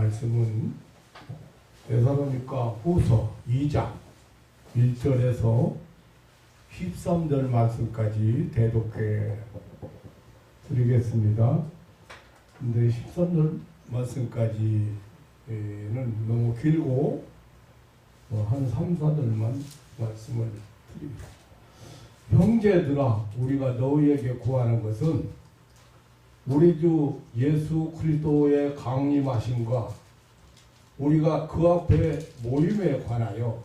말씀은 데살로니가 후서 2장 1절에서 13절 말씀까지 대독해 드리겠습니다. 근데 13절 말씀까지는 너무 길고 한 3, 4절만 말씀을 드립니다. 형제들아, 우리가 너희에게 구하는 것은 우리 주 예수 그리스도의 강림하심과 우리가 그 앞에 모임에 관하여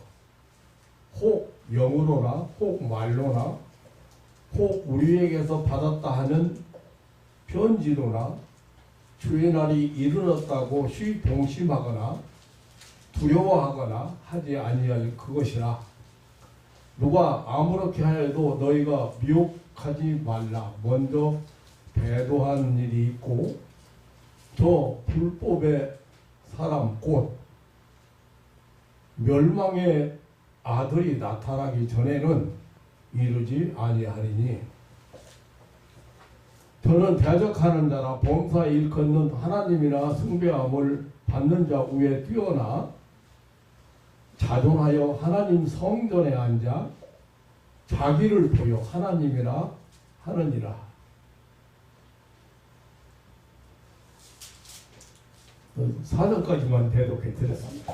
혹 영으로나 혹 말로나 혹 우리에게서 받았다 하는 편지로나 주의 날이 이르렀다고 시동심하거나 두려워하거나 하지 아니할 그것이라. 누가 아무렇게 하여도 너희가 미혹하지 말라. 먼저 배도한 일이 있고 저 불법의 사람 곧 멸망의 아들이 나타나기 전에는 이르지 아니하리니, 저는 대적하는 자나 범사에 일컫는 하나님이나 숭배함을 받는 자 위에 뛰어나 자존하여 하나님 성전에 앉아 자기를 보여 하나님이라 하느니라. 4절까지만 대독해 드렸습니다.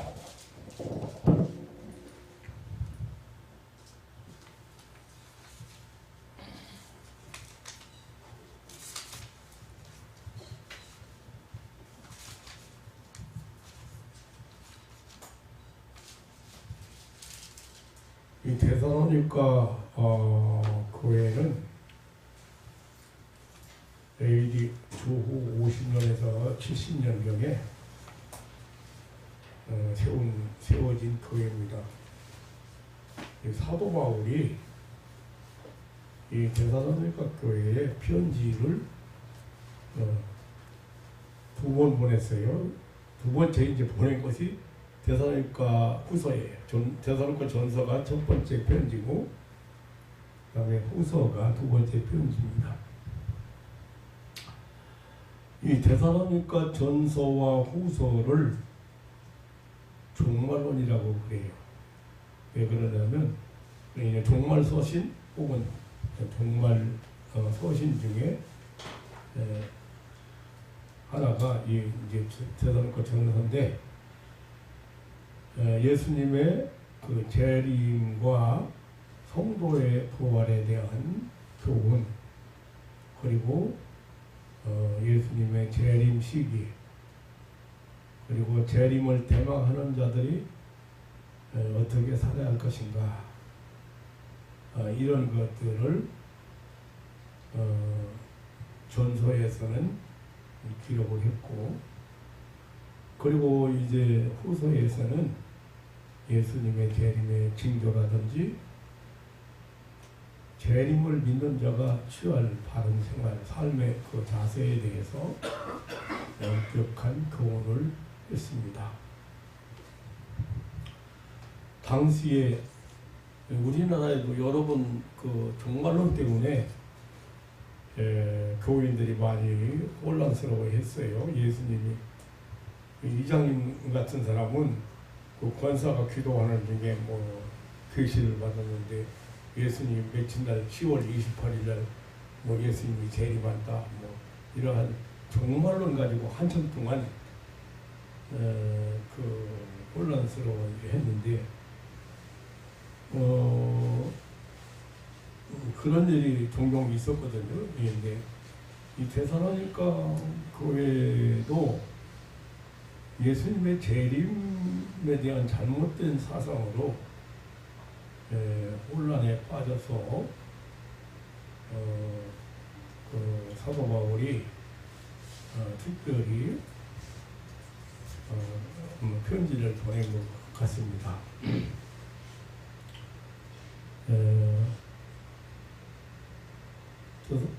이 데살로니가 교회는 AD 주후 50년에서 70년경에 세워진 교회입니다. 이 사도 바울이 이 데살로니가 교회에 편지를 2번 보냈어요. 두 번째 이제 보낸 것이 데살로니가 후서예요. 데살로니가 전서가 첫 번째 편지고, 그다음에 후서가 두 번째 편지입니다. 이 데살로니가 전서와 후서를 종말론이라고 그래요. 왜 그러냐면 종말 서신 혹은 종말 서신 중에 하나가 이제 데살로니가 전서인데, 예수님의 그 재림과 성도의 부활에 대한 교훈, 그리고 예수님의 재림 시기, 그리고 재림을 대망하는 자들이 어떻게 살아야 할 것인가, 이런 것들을 전서에서는 기록을 했고, 그리고 이제 후서에서는 예수님의 재림의 징조라든지 재림을 믿는 자가 취할 바른 생활, 삶의 그 자세에 대해서 엄격한 교훈을 했습니다. 당시에 우리나라에도 여러 번 그 종말론 때문에 교인들이 많이 혼란스러워했어요. 예수님이, 이장님 같은 사람은 그 권사가 기도하는 중에 계시를 받았는데, 예수님 며칠날 10월 28일 날 예수님이 재림한다, 이러한 종말론 가지고 한참 동안 그 혼란스러워 했는데, 그런 일이 종종 있었거든요. 그런데 이 데살로니가 교회도 예수님의 재림에 대한 잘못된 사상으로 혼란에 빠져서 그 사도 바울이 특별히 편지를 보낸 것 같습니다.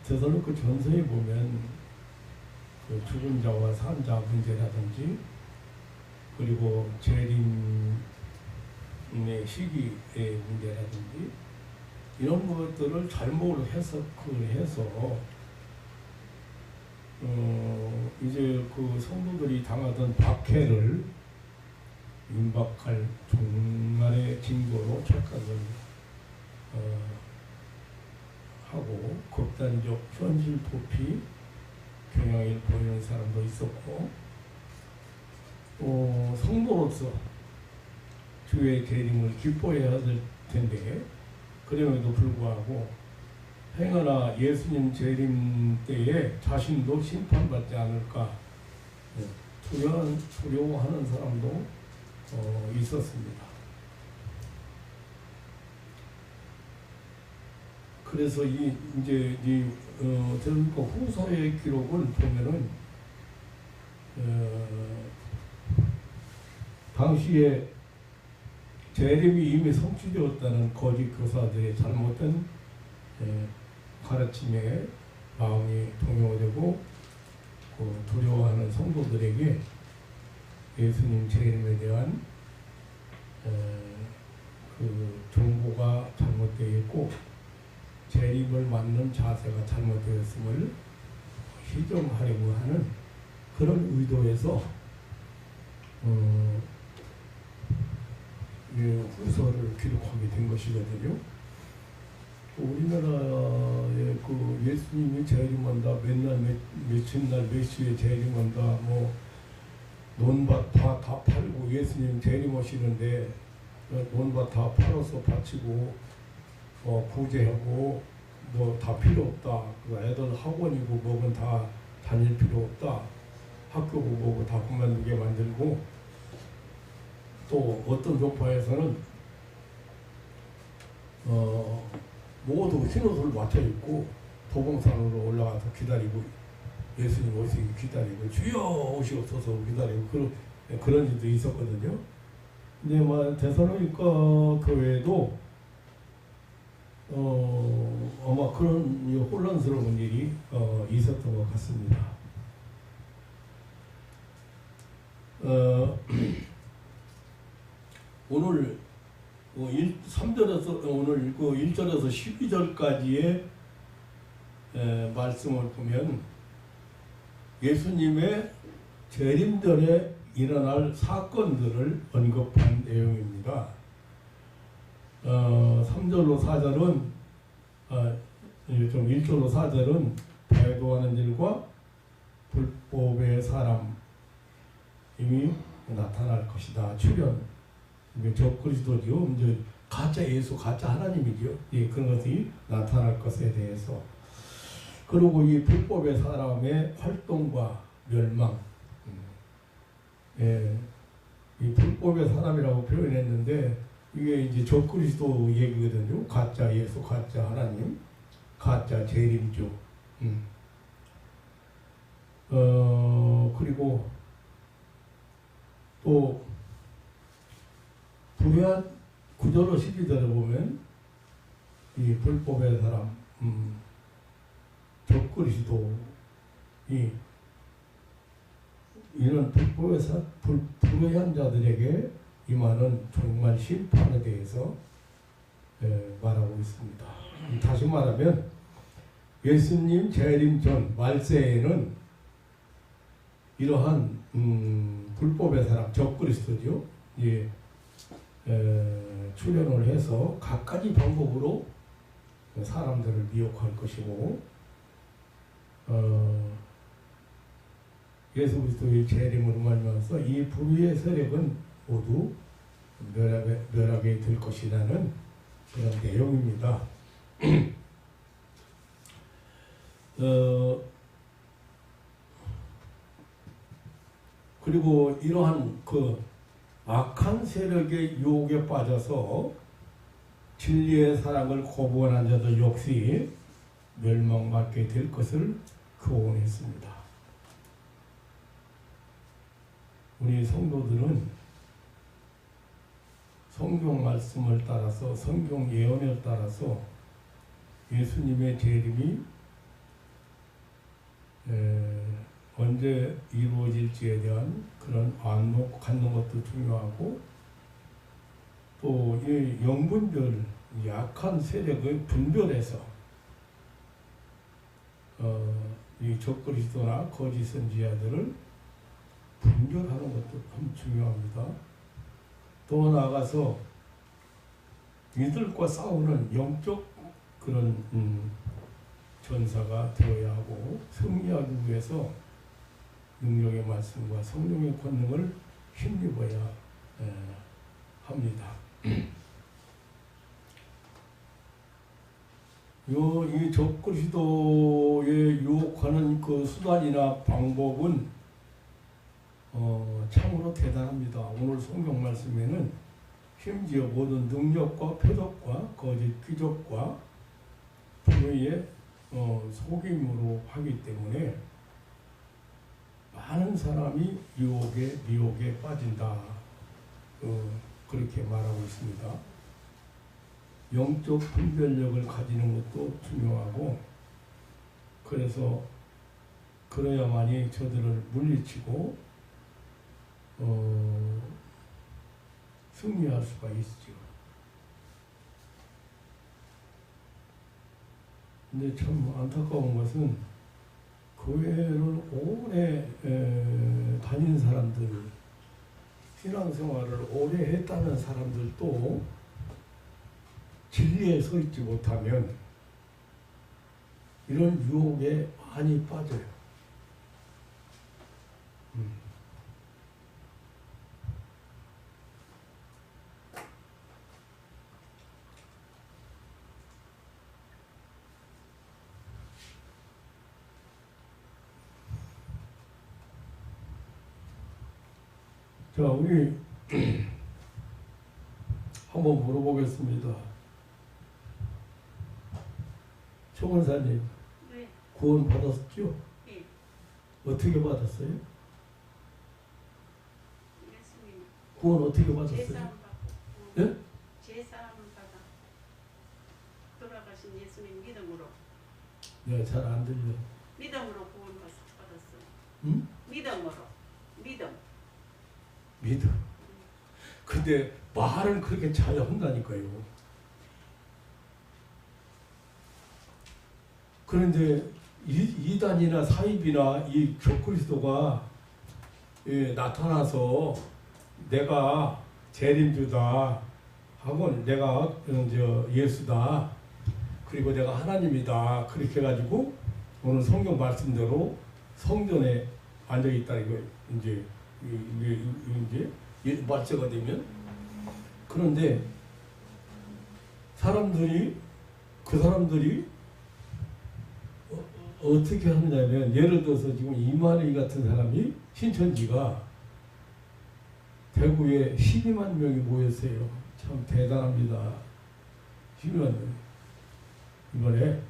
데살로니가 전서에 보면 그 죽은 자와 산 자 문제라든지, 그리고 재림의 시기의 문제라든지, 이런 것들을 잘못 해석을 해서 이제 그 성도들이 당하던 박해를 임박할 종말의 징조로 착각을 하고 극단적 현실 도피 경향을 보이는 사람도 있었고, 또 성도로서 주의 재림을 기뻐해야 될 텐데 그럼에도 불구하고 행여나 예수님 재림 때에 자신도 심판받지 않을까 두려워하는 사람도 있었습니다. 그래서 이제 데살로니가 후서의 기록을 보면은 당시에 재림이 이미 성취되었다는 거짓 교사들의 잘못된 가르침에 마음이 동요되고 두려워하는 성도들에게 예수님 재림에 대한 그 정보가 잘못되어 있고 재림을 맞는 자세가 잘못되었음을 희정하려고 하는 그런 의도에서 후서를 기록하게 된 것이거든요. 우리나라에 그 예수님이 재림한다, 맨날 며칠 날 몇 시에 재림한다, 뭐 논밭 다 팔고 예수님 재림 오시는데 논밭 다 팔아서 바치고 구제하고 뭐 다 필요 없다. 애들 학원이고 뭐건 다 다닐 필요 없다. 학교고 뭐고 다 그만두게 만들고, 또 어떤 교파에서는 모두 흰옷을 맞춰 입고 도봉산으로 올라가서 기다리고 예수님 오시기 기다리고 주여 오시옵소서 기다리고 그런 일도 있었거든요. 근데 데살로니가 교회도 아마 그런 혼란스러운 일이 있었던 것 같습니다. 오늘 3절에서 오늘 그 1절에서 12절까지의 말씀을 보면 예수님의 재림 전에 일어날 사건들을 언급한 내용입니다. 3절로 4절은 좀 1절로 4절은 배도하는 일과 불법의 사람이 나타날 것이다. 출현. 적그리스도죠. 이제 가짜 예수, 가짜 하나님이죠. 예, 그런 것이 나타날 것에 대해서. 그리고 이 불법의 사람의 활동과 멸망. 예, 이 불법의 사람이라고 표현했는데 이게 이제 적그리스도 얘기거든요. 가짜 예수, 가짜 하나님, 가짜 재림주. 그리고 또 불의한 9절로 12절에 보면 이 불법의 사람, 적그리스도이 이런 불의한 자들에게 임하는 정말 심판에 대해서 말하고 있습니다. 다시 말하면 예수님 재림 전 말세에는 이러한 불법의 사람, 적그리스도죠. 예, 출현을 해서 갖가지 방법으로 사람들을 미혹할 것이고, 예수 그리스도의 재림으로 말미암아서 이 불의의 세력은 모두 멸하게 될 것이라는 그런 내용입니다. 그리고 이러한 그 악한 세력의 유혹에 빠져서 진리의 사랑을 거부하는 자들 역시 멸망받게 될 것을 교훈했습니다. 우리 성도들은 성경 말씀을 따라서, 성경 예언을 따라서 예수님의 재림이 언제 이루어질지에 대한 그런 안목 갖는 것도 중요하고, 또 이 영분별, 약한 세력을 분별해서 이 적그리스도나 거짓 선지자들을 분별하는 것도 참 중요합니다. 또 나아가서 이들과 싸우는 영적 그런 전사가 되어야 하고, 승리하기 위해서 능력의 말씀과 성령의 권능을 힘입어야 합니다. 이 적그리스도에 유혹하는 그 수단이나 방법은 참으로 대단합니다. 오늘 성경 말씀에는 심지어 모든 능력과 표적과 거짓 기적과 불의의 속임으로 하기 때문에 많은 사람이 유혹에 미혹에 빠진다, 그렇게 말하고 있습니다. 영적 분별력을 가지는 것도 중요하고, 그래서 그래야만이 저들을 물리치고 승리할 수가 있죠. 근데 참 안타까운 것은 교회를 오래 다닌 사람들, 신앙생활을 오래 했다는 사람들도 진리에 서 있지 못하면 이런 유혹에 많이 빠져요. 자, 우리 한번 물어보겠습니다. 최 권사님, 네. 구원 받았죠? 네. 어떻게 받았어요? 예수님. 구원 어떻게 받았어요? 제사함 받고. 예? 제사함 받아. 돌아가신 예수님 믿음으로. 네, 잘 안 들려. 믿음으로 구원 받았어요. 응? 믿음으로. 믿음. 믿음. 근데 말은 그렇게 잘 한다니까요. 그런데 이단이나 사입이나 이 적그리스도가 나타나서 내가 재림주다 하고, 내가 예수다, 그리고 내가 하나님이다, 그렇게 해가지고 오늘 성경 말씀대로 성전에 앉아 있다는 거예요. 이제 말세가 되면. 그런데 그 사람들이 어떻게 하느냐면, 예를 들어서 지금 이만희 같은 사람이, 신천지가 대구에 12만 명이 모였어요. 참 대단합니다. 12만 명 이번에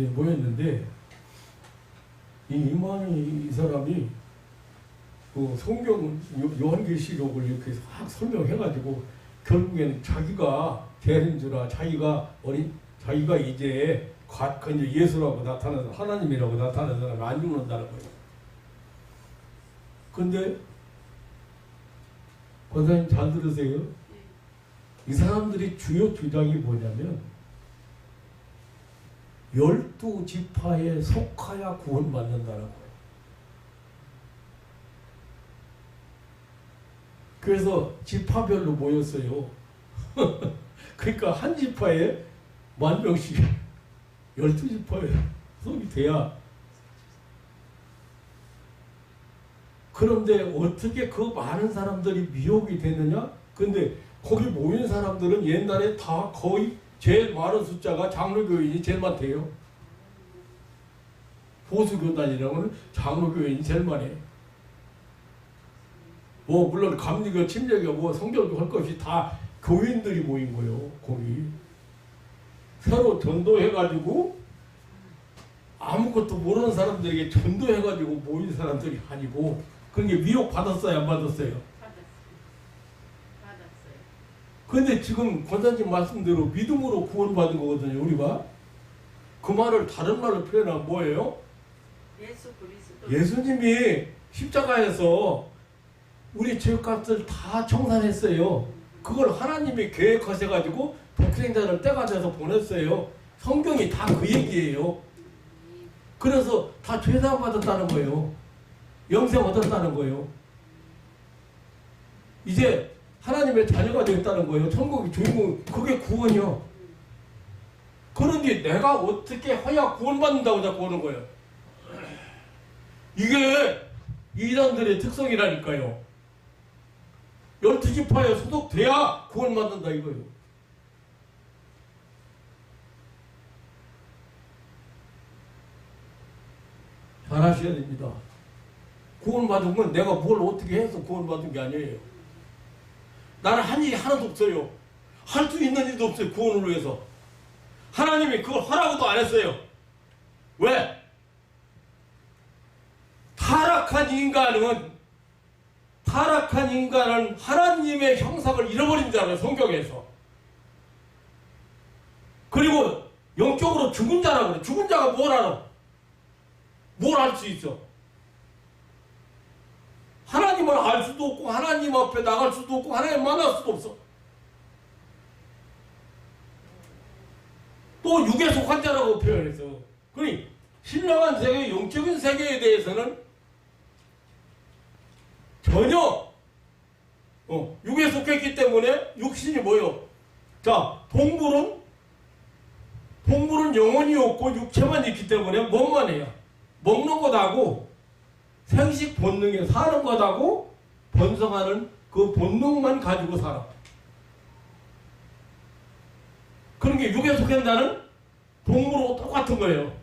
모였는데, 이 이만희 사람이 그 성경 요한계시록을 이렇게 확 설명해가지고 결국에는 자기가 대리인주라, 자기가 이제 예수라고 나타나서 하나님이라고 나타나는 사람이 안 죽는다는 거예요. 근데 권사님 잘 들으세요. 이 사람들이 주요 주장이 뭐냐면 12지파에 속하여 구원받는다는 거예요. 그래서 지파별로 모였어요. 그러니까 한 지파에 10,000명씩 12지파에 속이 돼야. 그런데 어떻게 그 많은 사람들이 미혹이 되느냐? 근데 거기 모인 사람들은 옛날에 다 거의 제일 많은 숫자가 장로교인이 제일 많대요. 보수교단이라고는 장로교인이 제일 많아요. 물론 감리교, 침례교, 성결교 할 것이 다 교인들이 모인 거예요. 거기 새로 전도해가지고 아무것도 모르는 사람들에게 전도해가지고 모인 사람들이 아니고, 그런 게 미혹 받았어요, 안 받았어요? 받았어요. 근데 지금 권사님 말씀대로 믿음으로 구원받은 거거든요, 우리가. 그 말을 다른 말로 표현하면 뭐예요? 예수 그리스도. 예수님이 십자가에서 우리 죄값을 다 청산했어요. 그걸 하나님이 계획하셔가지고 독생자를 때가 돼서 보냈어요. 성경이 다 그 얘기예요. 그래서 다 죄사함 받았다는 거예요. 영생 얻었다는 거예요. 이제 하나님의 자녀가 되었다는 거예요. 천국의 주인공, 그게 구원이요. 그런데 내가 어떻게 해야 구원받는다고 자꾸 오는 거예요. 이게 이단들의 특성이라니까요. 12지파에 소속돼야 구원받는다 이거예요. 잘 하셔야 됩니다. 구원받은 건 내가 뭘 어떻게 해서 구원받은 게 아니에요. 나는 한 일이 하나도 없어요. 할 수 있는 일도 없어요. 구원을 위해서. 하나님이 그걸 하라고도 안 했어요. 왜? 타락한 인간은 하나님의 형상을 잃어버린 자라요. 성경에서. 그리고 영적으로 죽은 자라고 그래. 죽은 자가 뭘 알아? 뭘 알 수 있어? 하나님을 알 수도 없고 하나님 앞에 나갈 수도 없고 하나님 만날 수도 없어. 또 육에 속한 자라고 표현했어. 그러니 신령한 세계, 영적인 세계에 대해서는 전혀 육에 속했기 때문에 육신이 뭐요? 자, 동물은 영혼이 없고 육체만 있기 때문에 뭐만 해요? 먹는 것하고 생식 본능에 사는 것하고 번성하는 그 본능만 가지고 살아. 그런 게 육에 속한다는 동물하고 똑같은 거예요.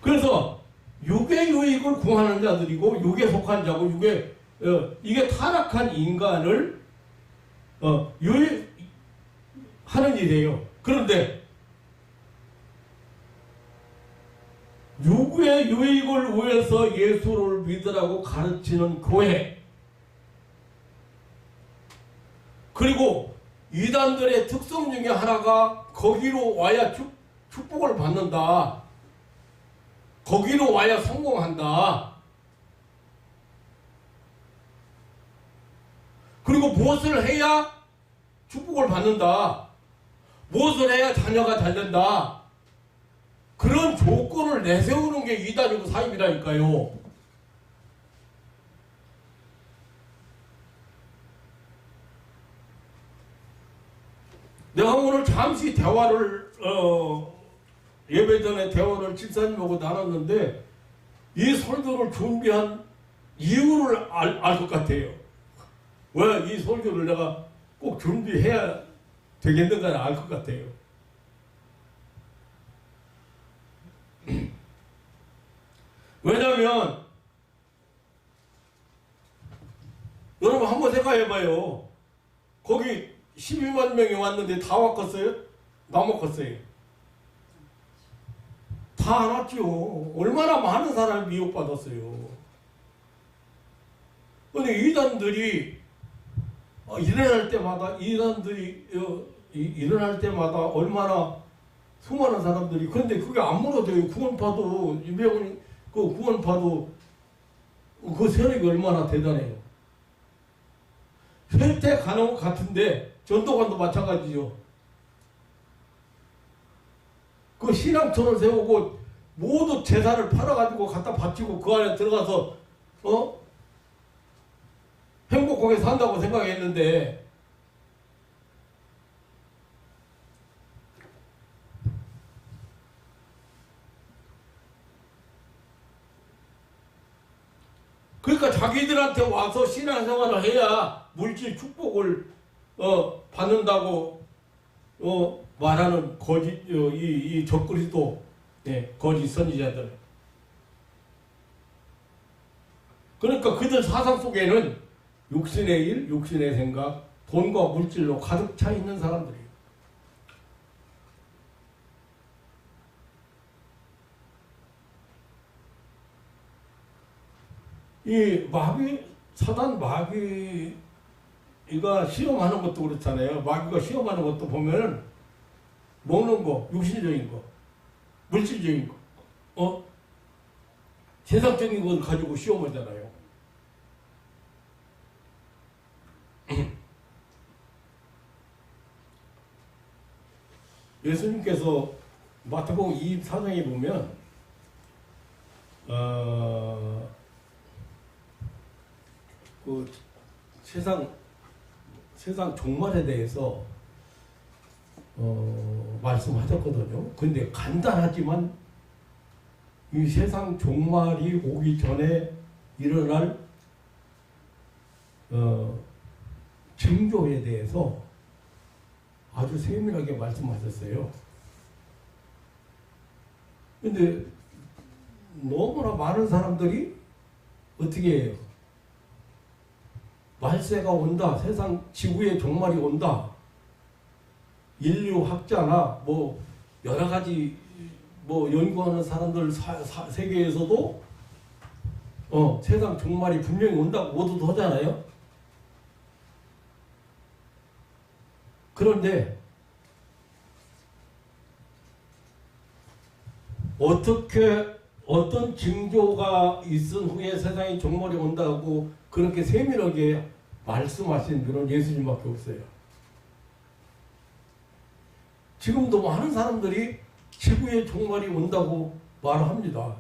그래서 육의 유익을 구하는 자들이고 육에 속한 자고 이게 타락한 인간을 하는 일이에요. 그런데 육의 유익을 위해서 예수를 믿으라고 가르치는 교회, 그리고 이단들의 특성 중에 하나가 거기로 와야 축복을 받는다. 거기로 와야 성공한다. 그리고 무엇을 해야 축복을 받는다. 무엇을 해야 자녀가 잘 된다. 그런 조건을 내세우는 게 이단이고 사입이라니까요. 내가 오늘 잠시 대화를 예배 전에 대화를 집사님하고 나눴는데 이 설교를 준비한 이유를 알 것 같아요. 왜 이 설교를 내가 꼭 준비해야 되겠는가를 알 것 같아요. 왜냐하면 여러분 한번 생각해봐요. 거기 12만 명이 왔는데 다 왔겠어요? 다 먹었어요. 다 안 왔죠. 얼마나 많은 사람이 미혹받았어요. 근데 이단들이 일어날 때마다 얼마나 수많은 사람들이, 그런데 그게 안 무너져요. 구원파도 유명한 그 구원파도 그 세력이 얼마나 대단해요. 쇠퇴 가는 것 같은데 전도관도 마찬가지죠. 그 신앙촌을 세우고 모두 재산을 팔아가지고 갖다 바치고 그 안에 들어가서 행복하게 산다고 생각했는데 그러니까 자기들한테 와서 신앙생활을 해야 물질 축복을 받는다고 말하는 거짓 이 적그리스도 거짓 선지자들. 그러니까 그들 사상 속에는 육신의 일, 육신의 생각, 돈과 물질로 가득 차 있는 사람들이에요. 이 사단 마귀가 시험하는 것도 그렇잖아요. 마귀가 시험하는 것도 보면은 먹는 거, 육신적인 거, 물질적인 거, 세상적인 걸 가지고 시험하잖아요. 예수님께서 마태복음 24장에 보면 그 세상 종말에 대해서 말씀하셨거든요. 근데 간단하지만 이 세상 종말이 오기 전에 일어날 징조에 대해서 아주 세밀하게 말씀하셨어요. 근데 너무나 많은 사람들이 어떻게 해요? 말세가 온다, 세상 지구의 종말이 온다, 인류학자나 뭐 여러 가지 뭐 연구하는 사람들 세계에서도 세상 종말이 분명히 온다고 모두도 하잖아요. 그런데 어떤 징조가 있은 후에 세상에 종말이 온다고 그렇게 세밀하게 말씀하신 분은 예수님밖에 없어요. 지금도 많은 사람들이 지구의 종말이 온다고 말합니다.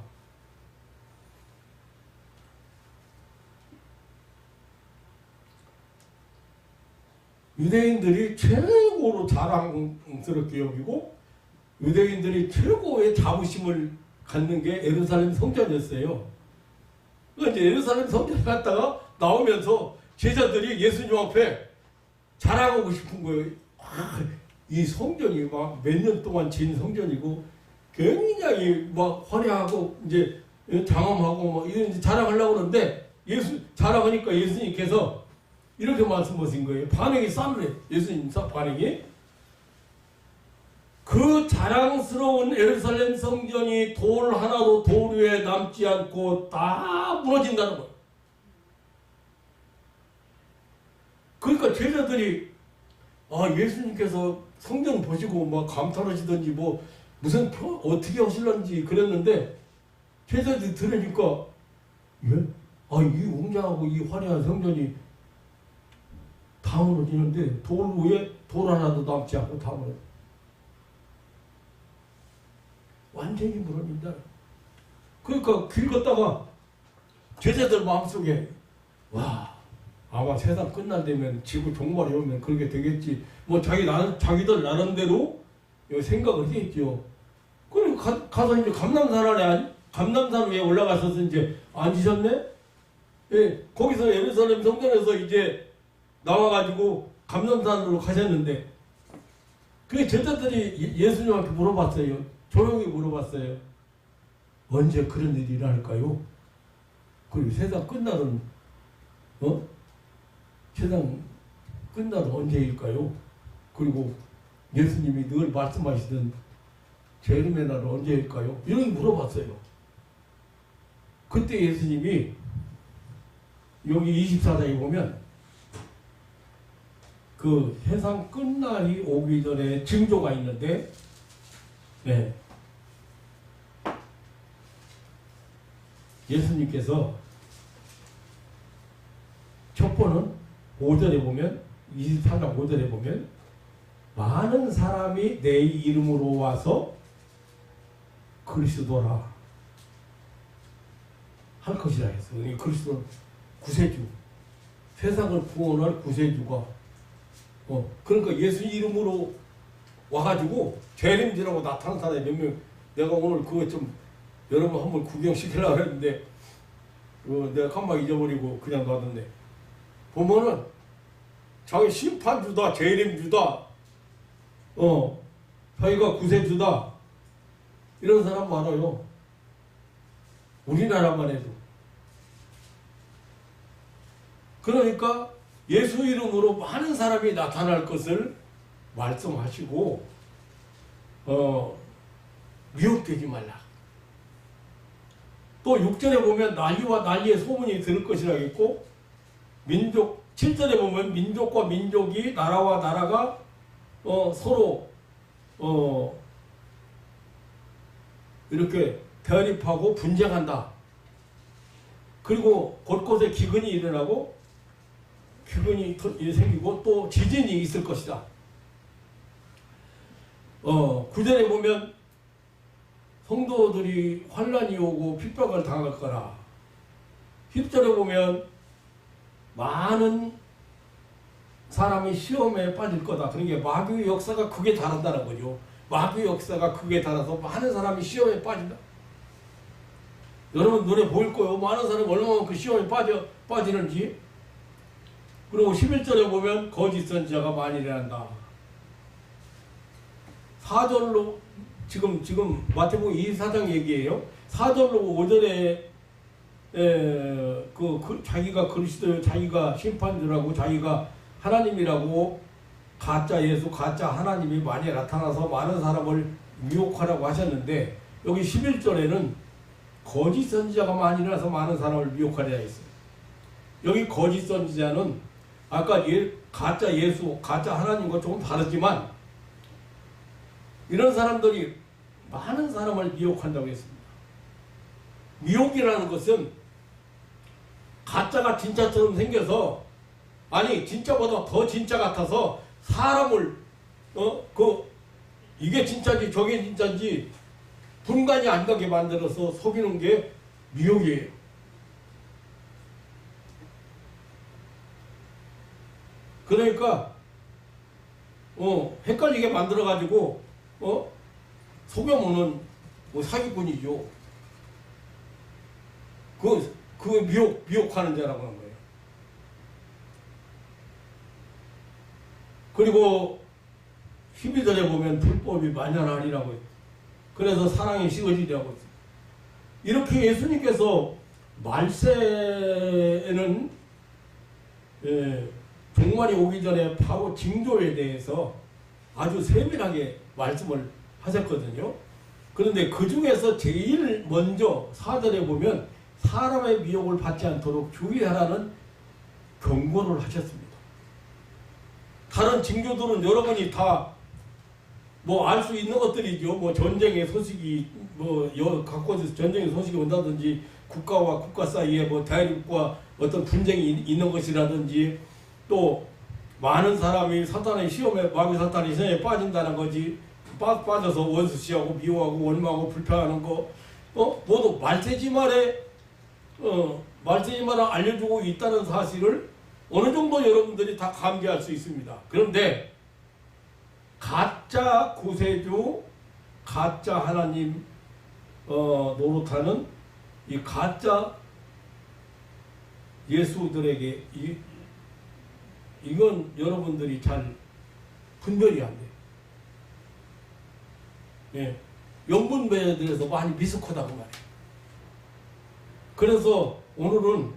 유대인들이 최고로 자랑스럽게 여기고 유대인들이 최고의 자부심을 갖는 게 예루살렘 성전이었어요. 그러니까 이제 예루살렘 성전에 갔다가 나오면서 제자들이 예수님 앞에 자랑하고 싶은 거예요. 이 성전이 막 몇 년 동안 지은 성전이고 굉장히 막 화려하고 이제 장엄하고 막 이런 자랑하려고 그러는데 자랑하니까 예수님께서 이렇게 말씀하신 거예요. 반응이 싸늘해. 예수님 반응이. 그 자랑스러운 예루살렘 성전이 돌 하나도 돌 위에 남지 않고 다 무너진다는 거예요. 그러니까 제자들이 예수님께서 성전 보시고 막 감탄하시던지 뭐 무슨 어떻게 하실런지 그랬는데 제자들이 들으니까 이 웅장하고 이 화려한 성전이 다 무너지는데 돌 위에 돌 하나도 남지 않고 다 무너져. 완전히 무너진다. 그러니까 길 걷다가 제자들 마음속에 아마 세상 끝날 때면 지구 종말이 오면 그렇게 되겠지. 뭐 자기들 나름대로 생각을 했죠. 그리고 가서 이제 감람산 위에 올라가셔서 이제 앉으셨네. 예, 거기서 예루살렘 성전에서 이제 나와가지고 감람산으로 가셨는데 그 제자들이 예수님한테 물어봤어요. 조용히 물어봤어요. 언제 그런 일이 일어날까요? 그리고 세상 끝날은 세상 끝날은 언제일까요? 그리고 예수님이 늘 말씀하시던 재림의 날은 언제일까요? 이런 물어봤어요. 그때 예수님이 여기 24장에 보면 그 세상 끝날이 오기 전에 징조가 있는데 예수님께서 첫 번은 5절에 보면 24장 5절에 보면 많은 사람이 내 이름으로 와서 그리스도라 할 것이라 했어요. 그리스도는 구세주, 세상을 구원할 구세주가 그러니까 예수 이름으로 와가지고 재림지라고 나타난 사람이 몇 명, 내가 오늘 그거 좀 여러분 한번 구경시키려고 했는데 내가 깜빡 잊어버리고 그냥 놔뒀네. 보면은 자기 심판주다, 재림주다, 자기가 구세주다 이런 사람 많아요. 우리나라만 해도. 그러니까 예수 이름으로 많은 사람이 나타날 것을 말씀하시고 미혹되지 말라. 또 6절에 보면 난리와 난리의 소문이 들을 것이라 했고 7절에 보면 민족과 민족이 나라와 나라가 서로 이렇게 대립하고 분쟁한다. 그리고 곳곳에 기근이 일어나고 기근이 생기고 또 지진이 있을 것이다. 구절에 보면 성도들이 환난이 오고 핍박을 당할 거라. 10절에 보면 많은 사람이 시험에 빠질 거다. 그러니까 마귀의 역사가 크게 달한다는 거죠. 마귀의 역사가 크게 달아서 많은 사람이 시험에 빠진다. 여러분 눈에 보일 거예요. 많은 사람이 얼마나 그 시험에 빠지는지. 그리고 11절에 보면 거짓 선지자가 많이 일어난다. 4절로 지금 마태복음 24장 얘기예요. 4절로 5절에 자기가 그리스도요, 자기가 심판주라고, 자기가 하나님이라고, 가짜 예수, 가짜 하나님이 많이 나타나서 많은 사람을 미혹하라고 하셨는데, 여기 11절에는 거짓 선지자가 많이 일어나서 많은 사람을 미혹하려 했어요. 여기 거짓 선지자는 아까 가짜 예수, 가짜 하나님과 조금 다르지만 이런 사람들이 많은 사람을 미혹한다고 했습니다. 미혹이라는 것은 가짜가 진짜처럼 생겨서, 아니 진짜보다 더 진짜 같아서 사람을 이게 진짜지 저게 진짜인지 분간이 안 가게 만들어서 속이는 게 미혹이에요. 그러니까 헷갈리게 만들어 가지고 속여먹는 사기꾼이죠. 그 미혹하는 자라고 하는 거예요. 그리고 12절에 보면 불법이 만연하리라고 했어요. 그래서 사랑이 식어지려고 했어요. 이렇게 예수님께서 말세에는 종말이 오기 전에 바로 징조에 대해서 아주 세밀하게 말씀을 하셨거든요. 그런데 그 중에서 제일 먼저 4절에 보면 사람의 미혹을 받지 않도록 주의하라는 경고를 하셨습니다. 다른 징조들은 여러분이 다 알 수 있는 것들이죠. 전쟁의 소식이 각곳에서 전쟁의 소식이 온다든지, 국가와 국가 사이에 대륙과 어떤 분쟁이 있는 것이라든지, 또 많은 사람이 사탄의 시험에, 마귀 사탄의 시험에 빠진다는 거지. 빠져서 원수시하고 미워하고 원망하고 불평하는 거, 모두 말세지말에 알려주고 있다는 사실을 어느 정도 여러분들이 다 감지할 수 있습니다. 그런데 가짜 구세주, 가짜 하나님 노릇하는 이 가짜 예수들에게 이건 여러분들이 잘 분별이 안 돼요. 예, 영분배들에서 많이 미숙하다고 말해요. 그래서 오늘은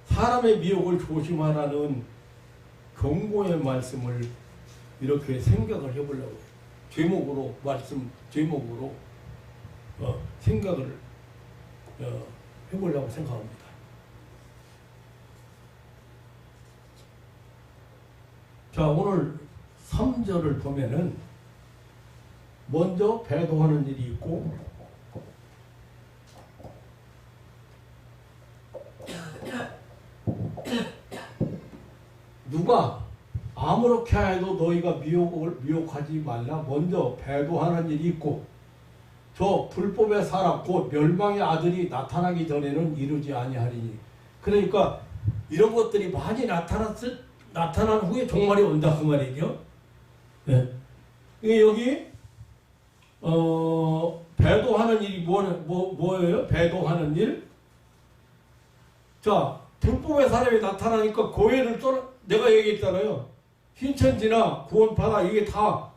사람의 미혹을 조심하라는 경고의 말씀을 이렇게 생각을 해보려고 해요. 제목으로 생각을 해보려고 생각합니다. 자, 오늘 3절을 보면은 먼저 배도하는 일이 있고, 누가 아무렇게 해도 너희가 미혹하지 말라. 먼저 배도하는 일이 있고, 저 불법의 사람 곧 멸망의 아들이 나타나기 전에는 이루지 아니하리니. 그러니까 이런 것들이 많이 나타난 후에 종말이 온다 그 말이죠. 네. 여기 배도하는 일이 뭐예요? 배도하는 일? 자, 불법의 사람이 나타나니까 교회를 내가 얘기했잖아요. 신천지나 구원파나 이게 다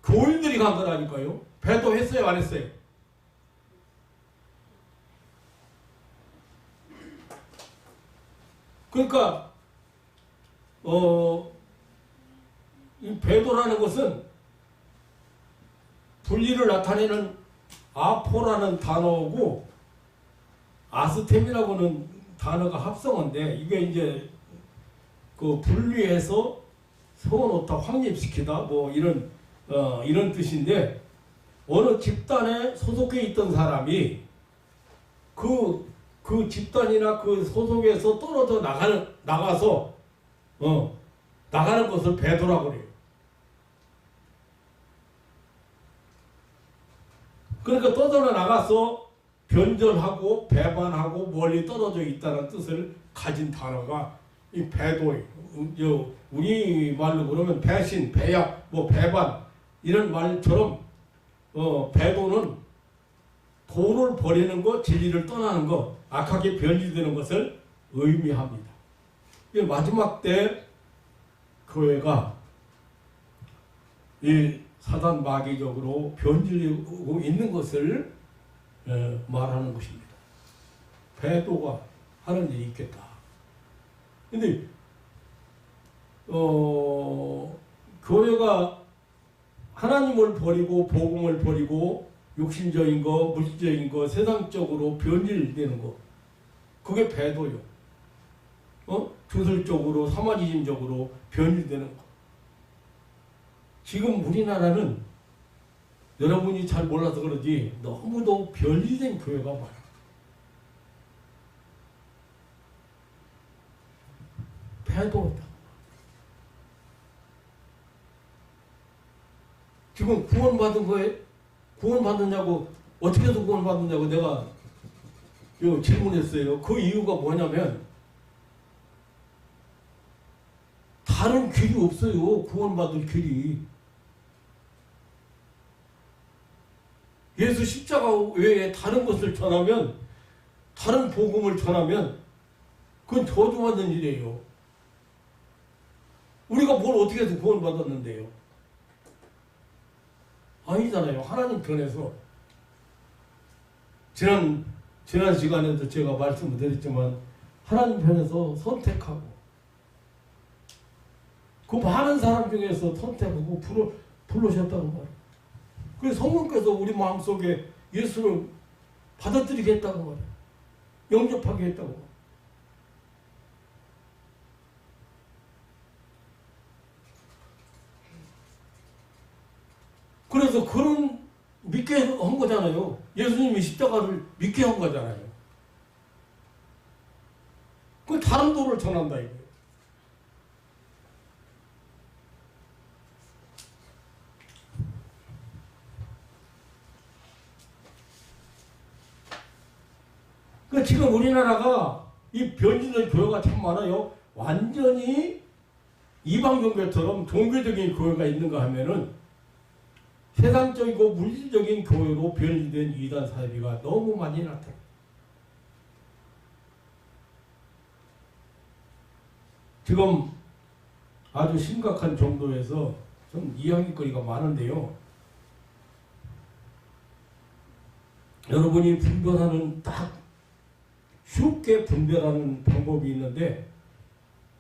교인들이 간 거라니까요. 배도했어요, 안 했어요? 그러니까 이 배도라는 것은 분리를 나타내는 아포라는 단어고 아스템이라고는 단어가 합성어인데, 이게 이제 분리해서 세워놓다, 확립시키다, 이런 뜻인데, 어느 집단에 소속해 있던 사람이 그 집단이나 그 소속에서 떨어져 나가서 나가는 것을 배도라고 그래요. 그러니까 떠돌아 나가서 변절하고 배반하고 멀리 떨어져 있다는 뜻을 가진 단어가 이 배도예요. 우리 말로 그러면 배신, 배약, 뭐 배반 이런 말처럼 배도는 도를 버리는 것, 진리를 떠나는 것, 악하게 변질되는 것을 의미합니다. 마지막 때 교회가 이 사단 마귀적으로 변질되고 있는 것을 말하는 것입니다. 배도가 하는 일이 있겠다. 근데 교회가 하나님을 버리고 복음을 버리고 육신적인 거, 물질적인 거, 세상적으로 변질되는 거, 그게 배도요. 주술적으로, 사마지즘적으로 변질되는 거. 지금 우리나라는 여러분이 잘 몰라서 그러지 너무도 변질된 교회가 많아요. 배도다. 지금 구원받은 거에 구원받느냐고 어떻게 해서 구원받느냐고 내가 질문했어요. 그 이유가 뭐냐면 다른 길이 없어요. 구원받을 길이. 예수 십자가 외에 다른 것을 전하면, 다른 복음을 전하면 그건 저주받는 일이에요. 우리가 뭘 어떻게 해서 구원받았는데요? 아니잖아요. 하나님 편에서. 지난 시간에도 제가 말씀을 드렸지만 하나님 편에서 선택하고 그 많은 사람 중에서 선택하고 부르셨다는 말이에요. 그래서 성령께서 우리 마음속에 예수를 받아들이게 했다고 말이에요. 영접하게 했다고. 그래서 그런 믿게 한 거잖아요. 예수님이 십자가를 믿게 한 거잖아요. 그 다른 도를 전한다 이거예요. 그 지금 우리나라가 이 변질된 교회가 참 많아요. 완전히 이방 종교처럼 종교적인 교회가 있는가 하면은 세상적이고 물질적인 교회로 변질된 이단 사이비가 너무 많이 나타나요. 지금 아주 심각한 정도에서 좀 이야기거리가 많은데요. 여러분이 분별하는 딱 쉽게 분별하는 방법이 있는데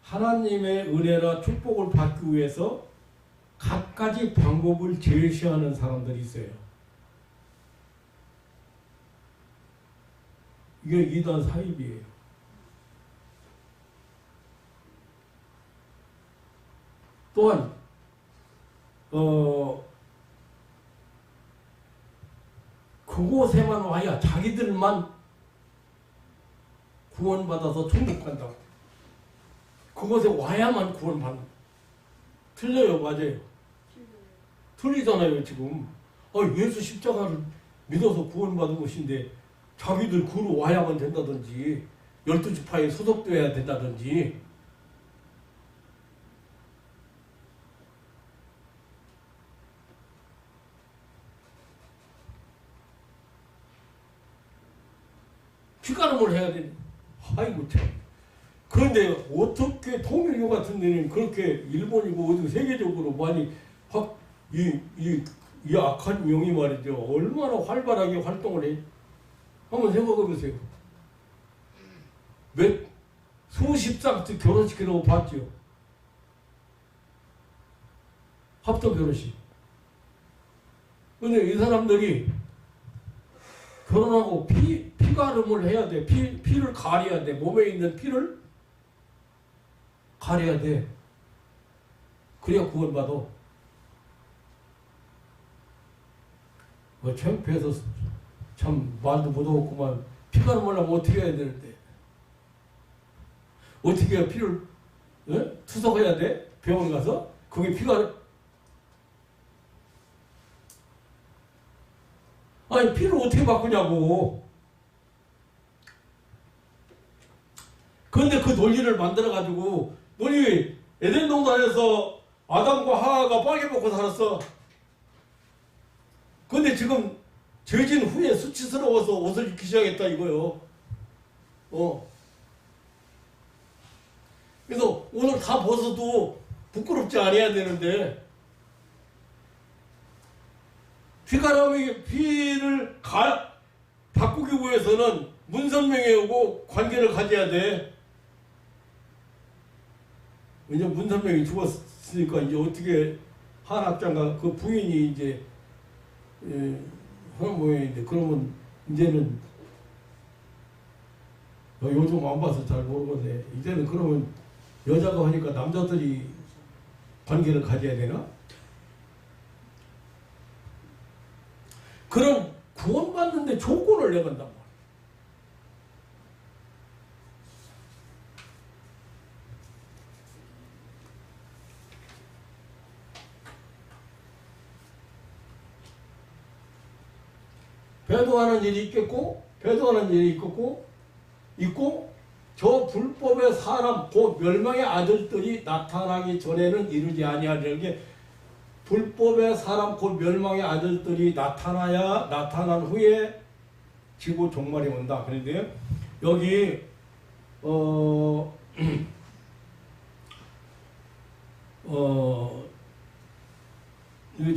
하나님의 은혜나 축복을 받기 위해서 갖가지 방법을 제시하는 사람들이 있어요. 이게 이단 사입이에요. 또한 그곳에만 와야 자기들만 구원받아서 천국 간다고. 그곳에 와야만 구원받는. 틀려요, 맞아요. 틀리잖아요, 지금. 예수 십자가를 믿어서 구원받은 것인데 자기들 그로 와야만 된다든지 12지파에 소속되어야 된다든지 피가름을 해야 되는. 아이고 참. 그런데 어떻게 통일교 같은 데는 그렇게 일본이고 어디 세계적으로 많이 확 이 악한 영이 말이죠. 얼마나 활발하게 활동을 해. 한번 생각해 보세요. 수십 쌍씩 결혼시키라고 봤죠. 합동 결혼식. 근데 이 사람들이 결혼하고 피가름을 해야 돼. 피를 가려야 돼. 몸에 있는 피를 가려야 돼. 그래야 구원받아. 창피해서 참 말도 못하겠구만. 피가름을 하면 어떻게 해야 되는데. 어떻게 해야 피를 투석해야 돼? 병원 가서? 그게 피가름. 아니 피를 어떻게 바꾸냐고. 그런데 그 논리를 만들어가지고 너희 에덴 동산에서 아담과 하와가 빨개 먹고 살았어. 그런데 지금 죄진 후에 수치스러워서 옷을 입기 시작했다 이거요. 그래서 오늘 다 벗어도 부끄럽지 않아야 되는데 피를 바꾸기 위해서는 문선명이하고 관계를 가져야 돼. 이제 문선명이 죽었으니까 이제 어떻게 한학장과 그 부인이 이제 하는 모양인데 그러면 이제는 요즘 안 봐서 잘 모르거든. 이제는 그러면 여자가 하니까 남자들이 관계를 가져야 되나? 그런 구원받는데 조건을 내건단 말이야. 배도하는 일이 있겠고, 배도하는 일이 있고, 저 불법의 사람, 곧 멸망의 아들들이 나타나기 전에는 이루지 아니하리라는 게 불법의 사람, 곧 멸망의 아들들이 나타난 후에 지구 종말이 온다. 그런데 여기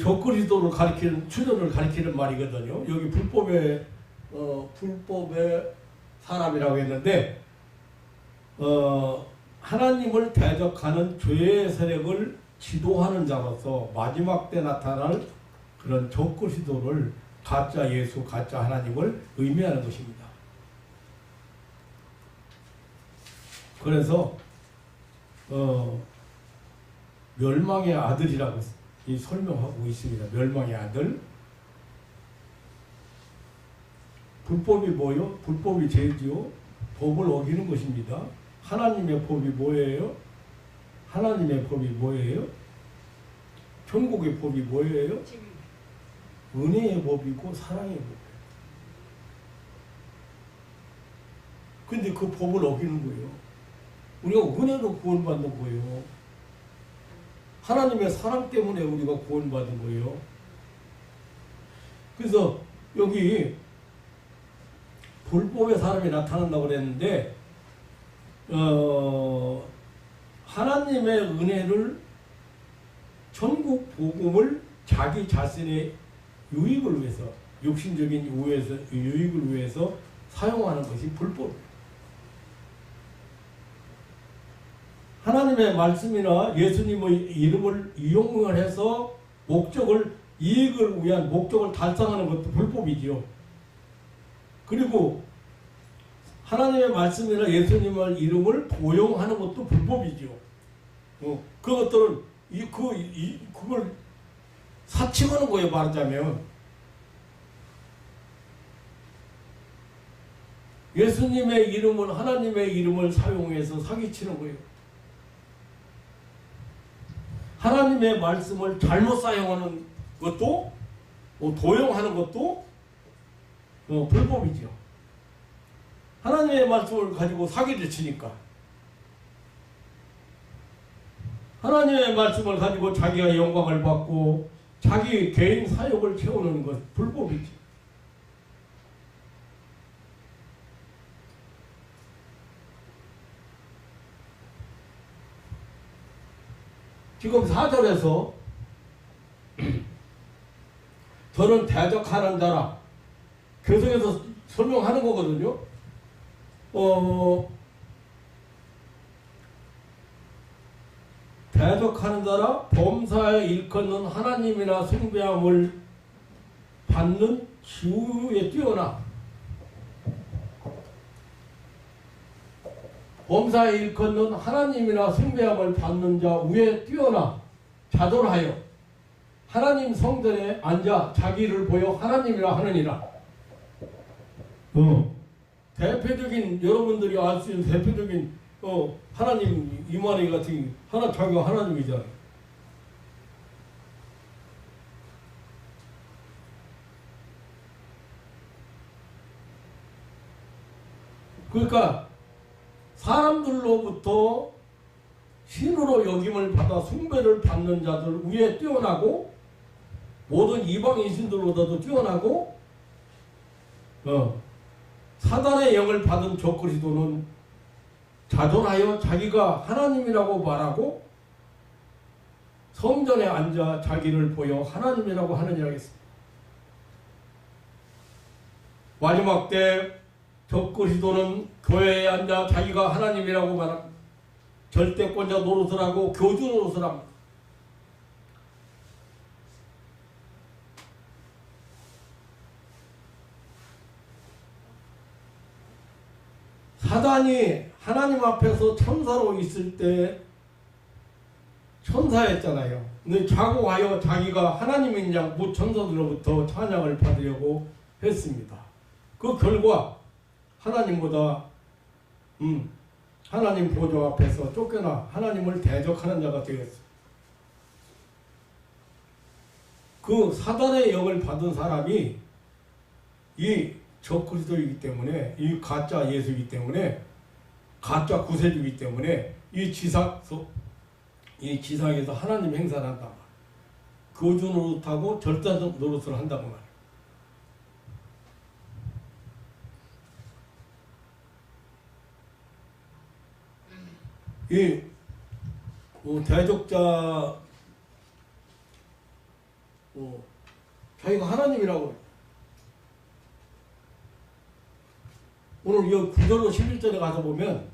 적그리스도를 가리키는 추전을 가리키는 말이거든요. 여기 불법의 사람이라고 했는데 하나님을 대적하는 죄의 세력을 지도하는 자로서 마지막 때 나타날 그런 적그리스도를 가짜 예수, 가짜 하나님을 의미하는 것입니다. 그래서 멸망의 아들이라고 설명하고 있습니다. 멸망의 아들. 불법이 뭐요? 불법이 죄지요. 법을 어기는 것입니다. 하나님의 법이 뭐예요? 하나님의 법이 뭐예요? 천국의 법이 뭐예요? 은혜의 법이고 사랑의 법이에요. 근데 그 법을 어기는 거예요. 우리가 은혜로 구원받는 거예요. 하나님의 사랑 때문에 우리가 구원받은 거예요. 그래서 여기 불법의 사람이 나타난다고 그랬는데 하나님의 은혜를 천국 복음을 자기 자신의 유익을 위해서 육신적인 유익을 위해서 사용하는 것이 불법이에요. 하나님의 말씀이나 예수님의 이름을 이용을 해서 이익을 위한 목적을 달성하는 것도 불법이지요. 그리고 하나님의 말씀이나 예수님의 이름을 도용하는 것도 불법이지요. 그것들은 그걸 사칭하는 거예요, 말하자면. 예수님의 이름을, 하나님의 이름을 사용해서 사기치는 거예요. 하나님의 말씀을 잘못 사용하는 것도, 도용하는 것도 불법이죠. 하나님의 말씀을 가지고 사기를 치니까. 하나님의 말씀을 가지고 자기가 영광을 받고 자기 개인 사욕을 채우는 것 불법이지. 지금 4절에서 저는 대적하는 자라 계속해서 설명하는 거거든요. 대적하는 자라 범사에 일컫는 하나님이나 숭배함을 받는 지우에 뛰어나 범사에 일컫는 하나님이나 숭배함을 받는 자 위에 뛰어나 자돌하여 하나님 성전에 앉아 자기를 보여 하나님이라 하느니라. 대표적인 여러분들이 알 수 있는 대표적인 하나님 이만희 같은 자기가 하나님이잖아요. 그러니까 사람들로부터 신으로 여김을 받아 숭배를 받는 자들 위에 뛰어나고 모든 이방인신들보다도 뛰어나고 사단의 영을 받은 저 그리스도는 자존하여 자기가 하나님이라고 말하고 성전에 앉아 자기를 보여 하나님이라고 하느니라 했습니다. 마지막 때 저 그리스도는 교회에 앉아 자기가 하나님이라고 말합니다. 절대권자 노릇을 하고 교주 노릇을 합니다. 사단이 하나님 앞에서 천사로 있을 때 천사였잖아요. 근데 자고하여 자기가 하나님인 양 무천사들로부터 찬양을 받으려고 했습니다. 그 결과 하나님보다 하나님 보좌 앞에서 쫓겨나 하나님을 대적하는 자가 되었어요. 그 사단의 영을 받은 사람이 이 적그리스도이기 때문에, 이 가짜 예수이기 때문에, 가짜 구세주이기 때문에 이 지상에서 하나님 행사를 한다. 교주 노릇하고 절단 노릇을 한다고 말이에요. 이 대적자 자기가 하나님이라고 오늘 이 9절로 11절에 가서 보면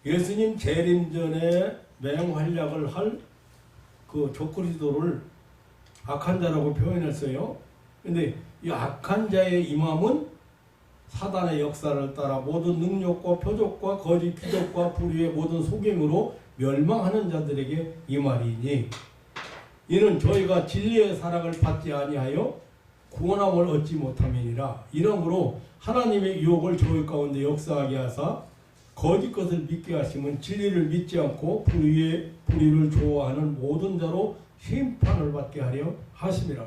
예수님 재림 전에 맹활약을 할 그 적그리스도를 악한 자라고 표현했어요. 근데 이 악한 자의 임함은 사단의 역사를 따라 모든 능력과 표적과 거짓 기적과 불의의 모든 속임으로 멸망하는 자들에게 임하리니 이는 저희가 진리의 사랑을 받지 아니하여 구원함을 얻지 못함이니라. 이러므로 하나님의 유혹을 저희 가운데 역사하게 하사 거짓 것을 믿게 하시면 진리를 믿지 않고 불의를 좋아하는 모든 자로 심판을 받게 하려 하심이라.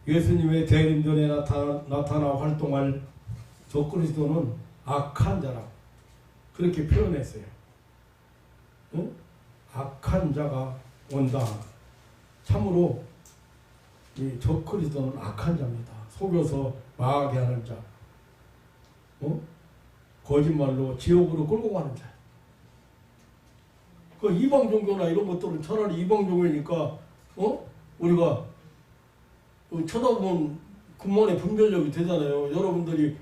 예수님의 재림 전에 나타나 활동할 적그리스도는 악한 자라 그렇게 표현했어요. 응? 악한 자가 온다. 참으로 이 적그리스도는 악한 자입니다. 속여서 망하게 하는 자, 거짓말로 지옥으로 끌고 가는 자. 그 이방 종교나 이런 것들은 차라리 이방 종교니까 우리가 쳐다보면 군만의 분별력이 되잖아요. 여러분들이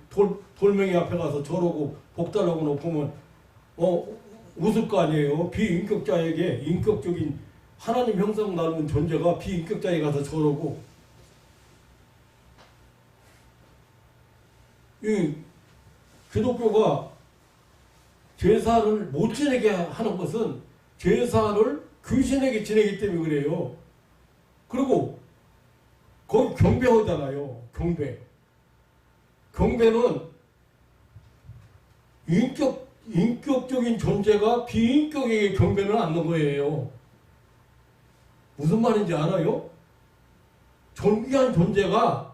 돌멩이 앞에 가서 저러고 복달하고 보면 웃을 거 아니에요. 비인격자에게 인격적인 하나님 형상 닮은 존재가 비인격자에 가서 저러고 이 기독교가 제사를 못 지내게 하는 것은 제사를 귀신에게 지내기 때문에 그래요. 그리고 거기 경배하잖아요. 경배는 인격적인 존재가 비인격에게 경배는 않는 거예요. 무슨 말인지 알아요? 존귀한 존재가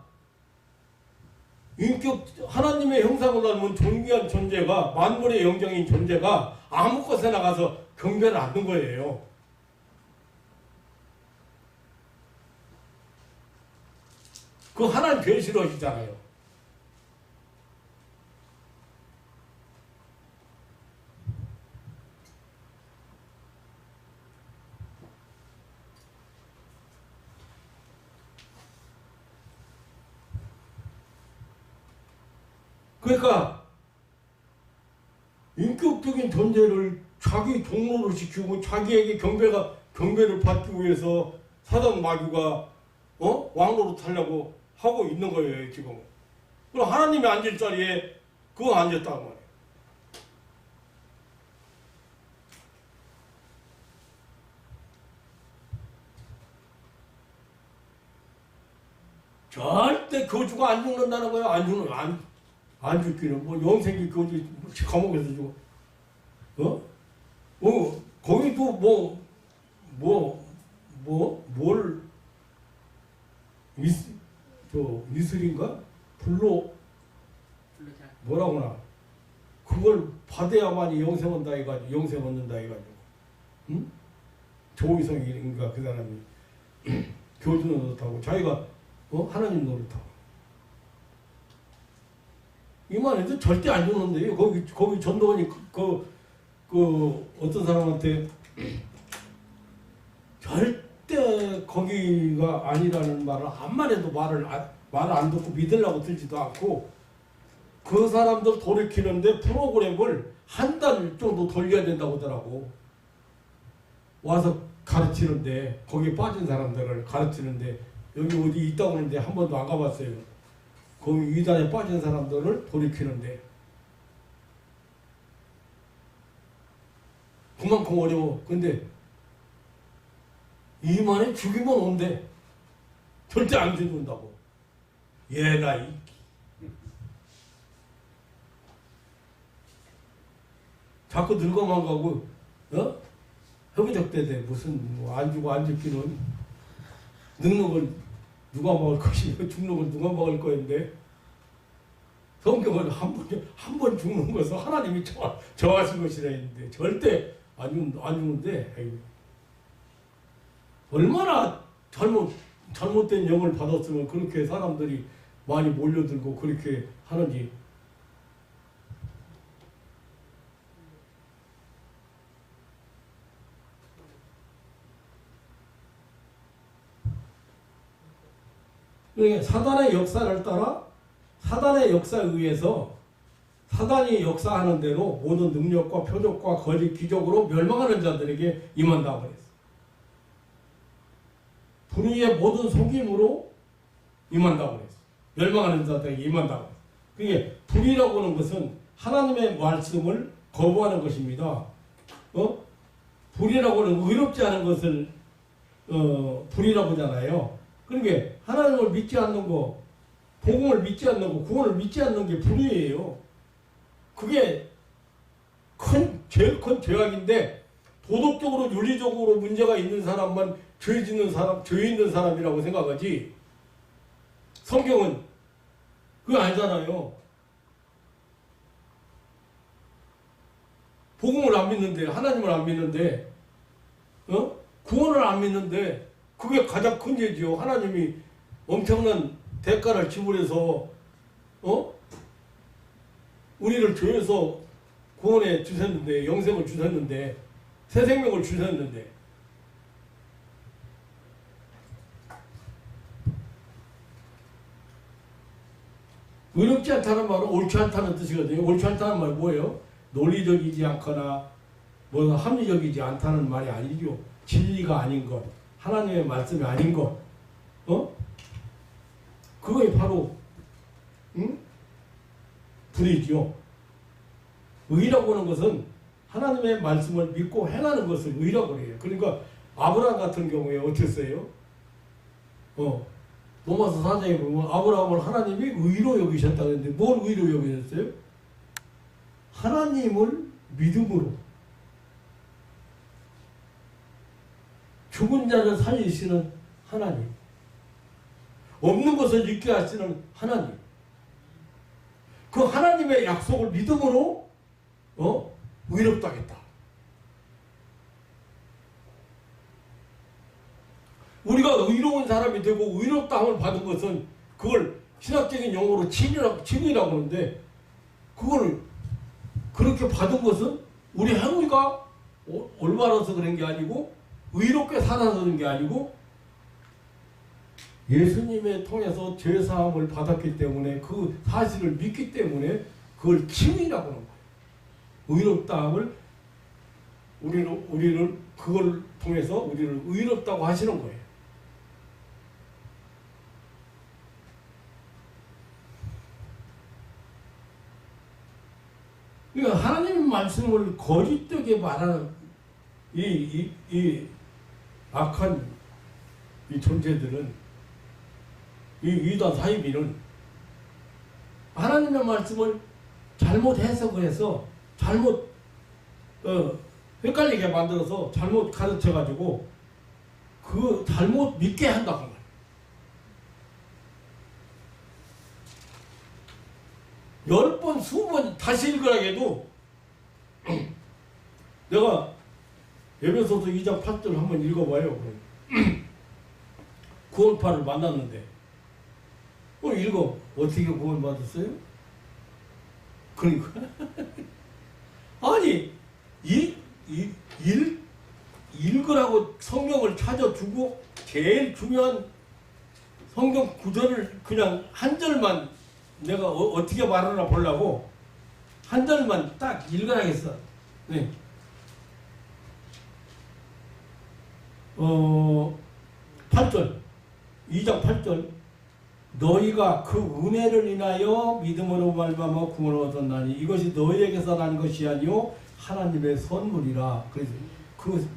하나님의 형상을 닮은 존귀한 존재가 만물의 영장인 존재가 아무 곳에 나가서 경배를 하는 거예요. 그 하나님 제일 싫어하시잖아요. 그러니까 인격적인 존재를 자기 종로를 시키고 자기에게 경배를 받기 위해서 사단 마귀가 왕노릇 하려고 하고 있는 거예요, 지금. 그럼 하나님이 앉을 자리에 그거 앉았다고 말이에요. 절대 교주가 안 죽는다는 거예요. 안 죽기는 뭐 영생기 교주 감옥에서 죽어. 거기도 뭘 이슬인가? 불로 뭐라구나 그걸 받아야만이 영생 온다 해가지고 영생 얻는다 해가지고 응? 조의성인가 그 사람이 교주 노릇하고 자기가 하나님 노릇하고 이만해도 절대 안 죽는데요. 거기 전도원이 그 어떤 사람한테 절대 거기가 아니라는 말을 암만 해도 말을 안 듣고 믿으려고 들지도 않고 그 사람들 돌이키는데 프로그램을 한 달 정도 돌려야 된다고 하더라고. 와서 가르치는데 거기 빠진 사람들을 가르치는데 여기 어디 있다고 하는데 한 번도 안 가봤어요. 거기 이단에 빠진 사람들을 돌이키는데 그만큼 어려워. 근데 이만에 죽이면 온대. 절대 안 죽는다고. 얘나 이 자꾸 늙어만 가고 허기적대대 무슨 안 주고 안 죽기는 늙는 걸 누가 먹을 것이며 죽는 걸 누가 먹을 거인데 성경은 한 번 죽는 것은 하나님이 정하신 것이라 했는데 절대 안 죽는데 아이고. 얼마나 잘못된 영을 받았으면 그렇게 사람들이 많이 몰려들고 그렇게 하는지. 그러니까 사단의 역사를 따라 사단의 역사에 의해서 사단이 역사하는 대로 모든 능력과 표적과 거짓 기적으로 멸망하는 자들에게 임한다고 그랬어. 불의의 모든 속임으로 임한다고 그랬어. 멸망하는 자들에게 임한다고 그랬어. 그게 불의라고 하는 것은 하나님의 말씀을 거부하는 것입니다. 불의라고 하는 의롭지 않은 것을 불의라고 하잖아요. 그러니까 하나님을 믿지 않는 거, 복음을 믿지 않는 거, 구원을 믿지 않는 게 불의예요. 그게 제일 큰 죄악인데 도덕적으로 윤리적으로 문제가 있는 사람만 죄 있는 사람이라고 생각하지. 성경은 그거 아니잖아요. 복음을 안 믿는데, 하나님을 안 믿는데, 구원을 안 믿는데, 그게 가장 큰 죄지요. 하나님이 엄청난 대가를 지불해서, 우리를 죄에서 구원해 주셨는데, 영생을 주셨는데, 새 생명을 주셨는데, 의롭지 않다는 말은 옳지 않다는 뜻이거든요. 옳지 않다는 말이 뭐예요? 논리적이지 않거나, 합리적이지 않다는 말이 아니죠. 진리가 아닌 것. 하나님의 말씀이 아닌 것, 그거에 바로, 불이죠. 의라고 하는 것은 하나님의 말씀을 믿고 행하는 것을 의라고 해요. 그러니까 아브라함 같은 경우에 어땠어요? 로마서 4장에 보면 아브라함을 하나님이 의로 여기셨다는데 뭘 의로 여기셨어요? 하나님을 믿음으로. 죽은 자를 살리시는 하나님. 없는 것을 있게 하시는 하나님. 그 하나님의 약속을 믿음으로 의롭다 하겠다. 우리가 의로운 사람이 되고 의롭다함을 받은 것은 그걸 신학적인 용어로 칭의라고 하는데 그걸 그렇게 받은 것은 우리 행위가 올바라서 그런 게 아니고 의롭게 살아서 그런 게 아니고 예수님의 통해서 죄사함을 받았기 때문에 그 사실을 믿기 때문에 그걸 칭의라고 하는 거예요. 의롭다함을 우리를 그걸 통해서 우리를 의롭다고 하시는 거예요. 그러니까 하나님의 말씀을 거짓되게 말하는 이 악한 이 존재들은 이 이단 사이비는 하나님의 말씀을 잘못 해석을 해서 잘못 헷갈리게 만들어서 잘못 가르쳐가지고 그 잘못 믿게 한다고. 10번, 20번 다시 읽으라 해도 내가 에베소서 2장 8절 한번 읽어봐요. 구원파를 만났는데 읽어. 어떻게 구원받았어요? 그러니까 아니 읽으라고 성경을 찾아주고 제일 중요한 성경 구절을 그냥 한 절만 내가 어떻게 말하나 보려고 한 절만 딱 읽어야겠어. 네. 8절 2장 8절 너희가 그 은혜를 인하여 믿음으로 말미암아 구원을 얻었나니 이것이 너희에게서 난 것이 아니요 하나님의 선물이라. 그래서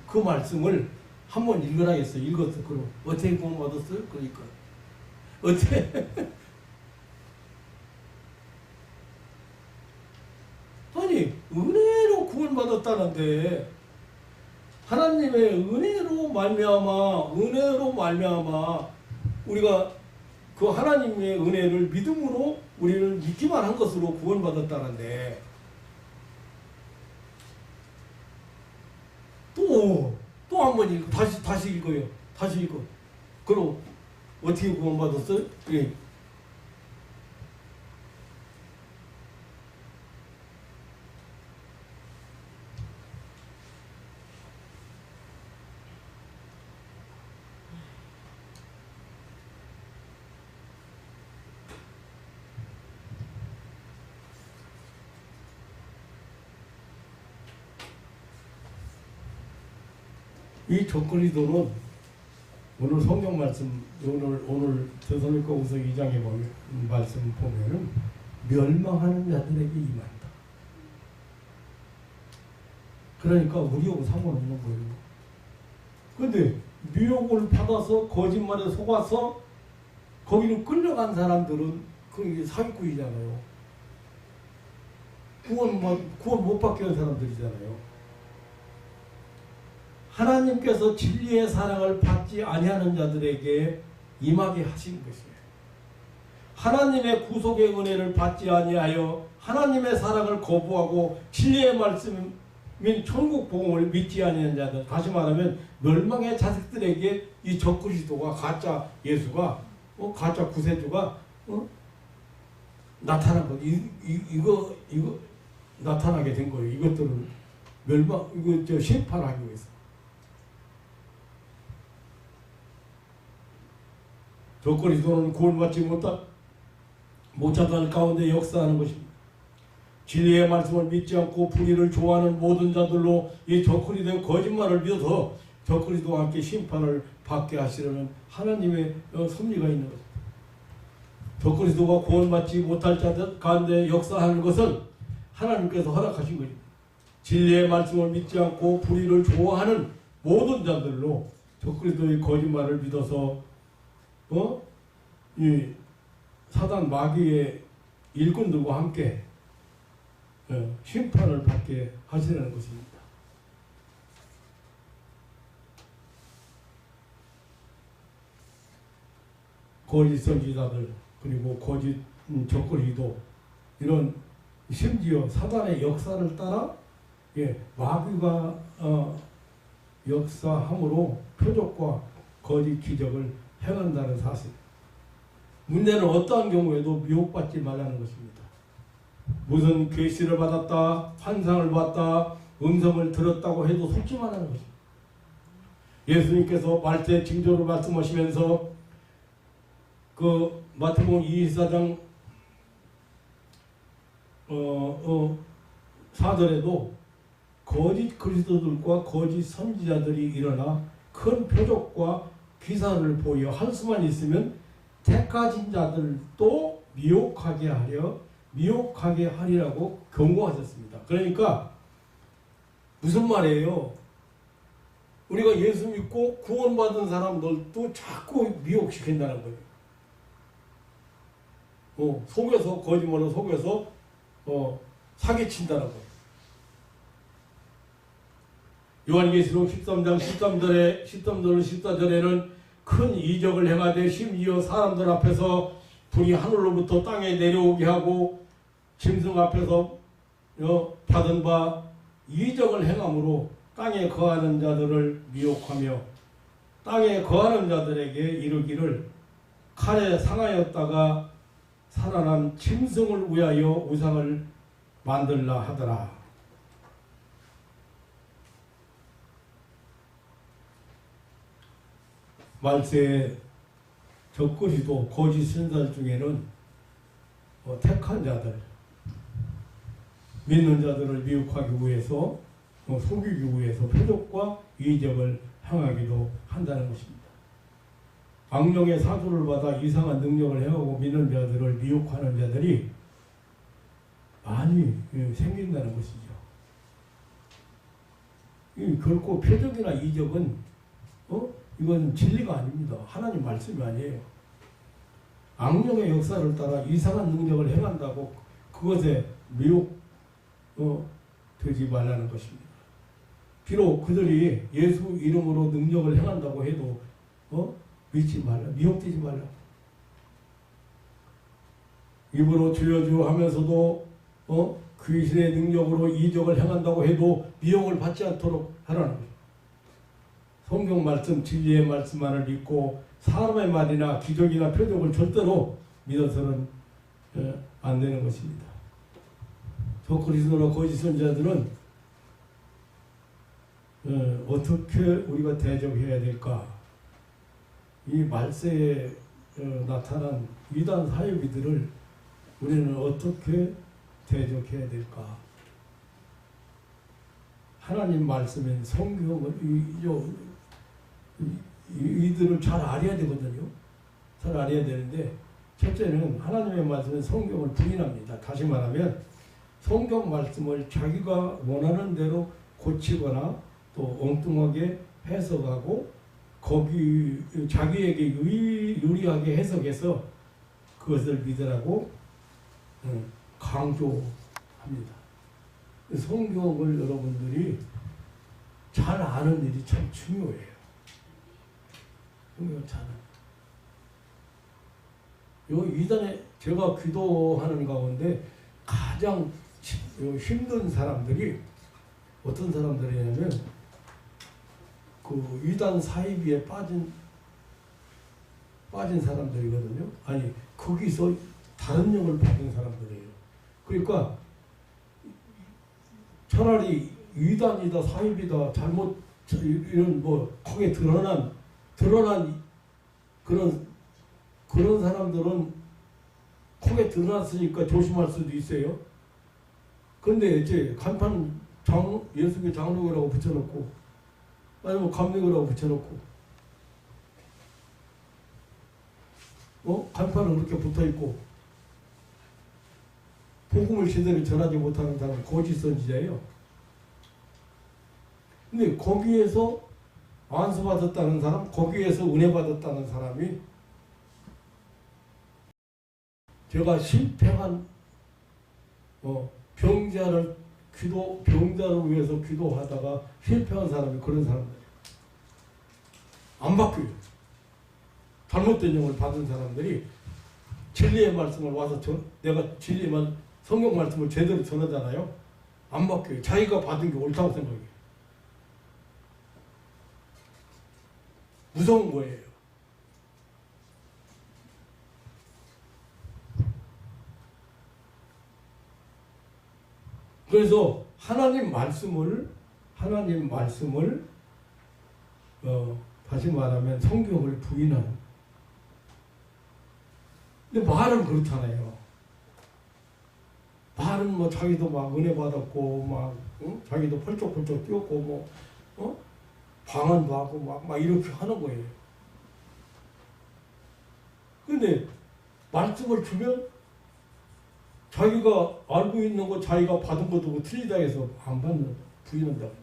그 말씀을 한번 읽으라겠어요. 읽었어. 그럼 어떻게 구원 얻었어요? 그러니까 어떻게 아니 은혜로 구원 받았다는데 하나님의 은혜로 말미암아 우리가 그 하나님의 은혜를 믿음으로 우리는 믿기만 한 것으로 구원받았다는데 또 한 번 읽고 다시 읽어요. 다시 읽어. 그럼 어떻게 구원받았어요? 예. 이 조건리도는 오늘 성경 말씀 오늘 데살로니가후서 2장에 보면 말씀 보면은 멸망하는 자들에게 임한다. 그러니까 우리하고 상관없는 거예요. 근데 미혹을 받아서 거짓말에 속아서 거기로 끌려간 사람들은 그게 사기꾼이잖아요. 구원 못 받게 한 사람들이잖아요. 하나님께서 진리의 사랑을 받지 아니하는 자들에게 임하게 하신 것이에요. 하나님의 구속의 은혜를 받지 아니하여 하나님의 사랑을 거부하고 진리의 말씀인 천국 복음을 믿지 아니하는 자들, 다시 말하면 멸망의 자식들에게 이 적그리스도가 가짜 예수가 가짜 구세주가 나타난 거죠. 이거 나타나게 된 거예요. 이것들을 심판하기 위해서. 적그리스도는 구원받지 못한 자 가운데 역사하는 것입니다. 진리의 말씀을 믿지 않고 불의를 좋아하는 모든 자들로 이 적그리스도의 거짓말을 믿어서 적그리스도와 함께 심판을 받게 하시려는 하나님의 섭리가 있는 것입니다. 적그리스도가 구원받지 못할 자들 가운데 역사하는 것은 하나님께서 허락하신 것입니다. 진리의 말씀을 믿지 않고 불의를 좋아하는 모든 자들로 적그리스도의 거짓말을 믿어서 이 사단 마귀의 일꾼들과 함께 심판을 받게 하시려는 것입니다. 거짓 선지자들 그리고 거짓 적그리스도 이런 심지어 사단의 역사를 따라 마귀가 역사함으로 표적과 거짓 기적을 행한다는 사실. 문제는 어떠한 경우에도 미혹받지 말라는 것입니다. 무슨 계시를 받았다, 환상을 봤다, 음성을 들었다고 해도 속지 말라는 것입니다. 예수님께서 말세 징조를 말씀하시면서 그 마태복음 24장 4절에도 거짓 그리스도들과 거짓 선지자들이 일어나 큰 표적과 기사를 보여 할 수만 있으면 택하신 자들도 미혹하게 하리라고 경고하셨습니다. 그러니까 무슨 말이에요? 우리가 예수 믿고 구원받은 사람들도 자꾸 미혹시킨다는 거예요. 속여서 거짓말로 속여서 사기친다는 거예요. 요한계시록 13장 14절에는 큰 이적을 행하되 심지어 사람들 앞에서 불이 하늘로부터 땅에 내려오게 하고 짐승 앞에서 받은 바 이적을 행함으로 땅에 거하는 자들을 미혹하며 땅에 거하는 자들에게 이르기를 칼에 상하였다가 살아난 짐승을 위하여 우상을 만들라 하더라. 말세에 적그리도 거짓 신설 중에는 택한 자들, 믿는 자들을 미혹하기 위해서 속이기 위해서 표적과 이적을 행하기도 한다는 것입니다. 악령의 사주를 받아 이상한 능력을 행하고 믿는 자들을 미혹하는 자들이 많이 생긴다는 것이죠. 결코 표적이나 이적은 이건 진리가 아닙니다. 하나님 말씀이 아니에요. 악령의 역사를 따라 이상한 능력을 행한다고 그것에 미혹 되지 말라는 것입니다. 비록 그들이 예수 이름으로 능력을 행한다고 해도 믿지 말라, 미혹되지 말라. 입으로 주여 주여 하면서도 귀신의 능력으로 이적을 행한다고 해도 미혹을 받지 않도록 하라는 거예요. 성경 말씀, 진리의 말씀만을 믿고 사람의 말이나 기적이나 표적을 절대로 믿어서는 안 되는 것입니다. 저 그리스도나 거짓 선지자들은 어떻게 우리가 대적해야 될까? 이 말세에 나타난 이단 사이비들을 우리는 어떻게 대적해야 될까? 하나님 말씀인 성경을 이들을 잘 알아야 되거든요. 잘 알아야 되는데 첫째는 하나님의 말씀인 성경을 부인합니다. 다시 말하면 성경 말씀을 자기가 원하는 대로 고치거나 또 엉뚱하게 해석하고 거기 자기에게 유리하게 해석해서 그것을 믿으라고 강조합니다. 성경을 여러분들이 잘 아는 일이 참 중요해요. 성경 잘 아는. 요 이단에 제가 기도하는 가운데 가장 힘든 사람들이 어떤 사람들이냐면 그 이단 사이비에 빠진 사람들이거든요. 아니 거기서 다른 영을 받은 사람들이에요. 그러니까 차라리 이단이다 사이비다 잘못 이런 거기에 드러난 그런 사람들은 크게 드러났으니까 조심할 수도 있어요. 그런데 이제 간판 예수교 장로교라고 붙여놓고 아니면 감리교라고 붙여놓고 간판은 그렇게 붙어있고 복음을 제대로 전하지 못하는 사람은 거짓 선지자예요. 근데 거기에서 안수받았다는 사람, 거기에서 은혜 받았다는 사람이 제가 실패한 병자를 위해서 기도하다가 실패한 사람이 그런 사람들이에요. 안 바뀌어요. 잘못된 영을 받은 사람들이 진리의 말씀을 와서 내가 진리만 성경 말씀을 제대로 전하잖아요. 안 바뀌어요. 자기가 받은 게 옳다고 생각해요. 무서운 거예요. 그래서 하나님 말씀을 다시 말하면 성경을 부인하는. 근데 말은 그렇잖아요. 말은 자기도 막 은혜 받았고 자기도 펄쩍펄쩍 뛰었고 방언도 하고 막 이렇게 하는 거예요. 근데 말씀을 주면 자기가 알고 있는 거 자기가 받은 것도 틀리다 해서 안 받는, 부인한다고.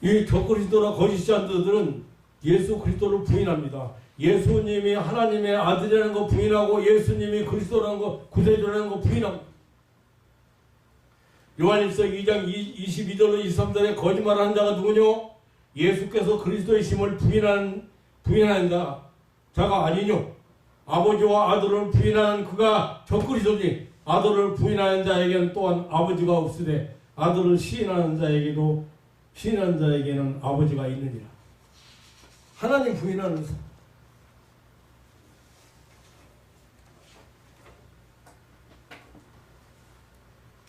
이 적그리스도나 거짓자들은 예수 그리스도를 부인합니다. 예수님이 하나님의 아들이라는 거 부인하고 예수님이 그리스도라는 거, 구세주라는 거 부인합니다. 요한일서 2장 22절로 23절에 거짓말하는 자가 누구뇨? 예수께서 그리스도의 심을 부인한다. 자가 아니뇨. 아버지와 아들을 부인하는 그가 적그리스도니 아들을 부인하는 자에게는 또한 아버지가 없으되 아들을 시인하는 자에게는 아버지가 있느니라. 하나님 부인하는 사.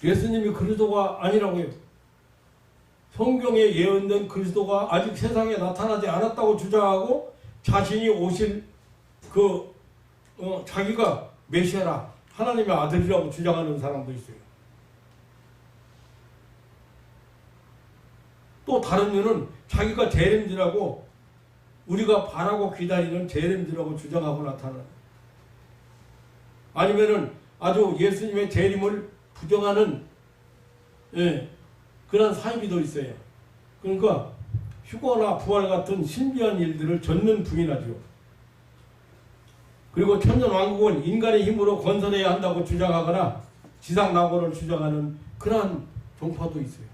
예수님이 그리스도가 아니라고요. 성경에 예언된 그리스도가 아직 세상에 나타나지 않았다고 주장하고 자신이 오실 자기가 메시아라 하나님의 아들이라고 주장하는 사람도 있어요. 또 다른 이유는 자기가 재림지라고 우리가 바라고 기다리는 재림지라고 주장하고 나타나는, 아니면은 아주 예수님의 재림을 부정하는 그런 사이비도 있어요. 그러니까 휴거나 부활 같은 신비한 일들을 전면 부인하죠. 그리고 천년왕국은 인간의 힘으로 건설해야 한다고 주장하거나 지상낙원을 주장하는 그러한 종파도 있어요.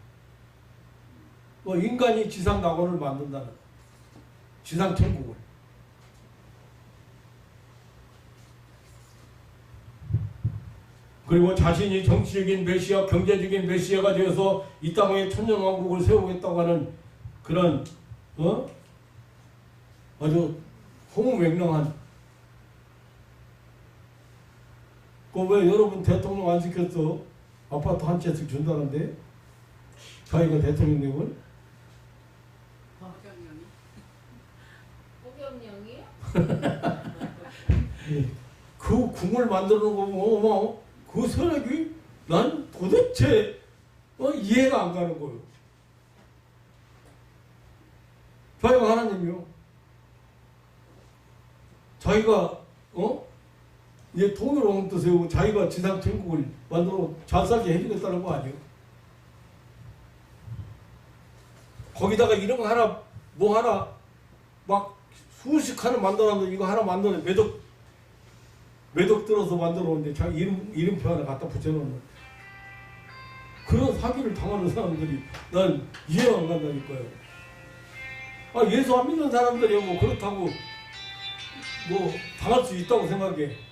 인간이 지상낙원을 만든다는, 지상천국을. 그리고 자신이 정치적인 메시아, 경제적인 메시아가 되어서 이 땅에 천년왕국을 세우겠다고 하는 그런 아주 호무맹랑한, 왜 여러분 대통령 안 시켰어? 아파트 한 채씩 준다는데 자기가 대통령 되면? 호경영이요? 그 궁을 만들어 놓고 그 세력이 난 도대체 이해가 안 가는 거예요. 자기가 하나님이요. 자기가 이제 돈을 엉뚱 세우고 자기가 지상 천국을 만들어 잘 살게 해주겠다는 거 아니에요? 거기다가 이런 거 하나 뭐 하나 막 수십 칸을 만들었는데 이거 하나 만드는 매덕 들어서 만들어 놓는데 자기 이름표 하나 갖다 붙여놓는 그런 사기를 당하는 사람들이 난 이해가 안 간다니까요. 예수 안 믿는 사람들이 뭐 그렇다고 뭐 당할 수 있다고 생각해.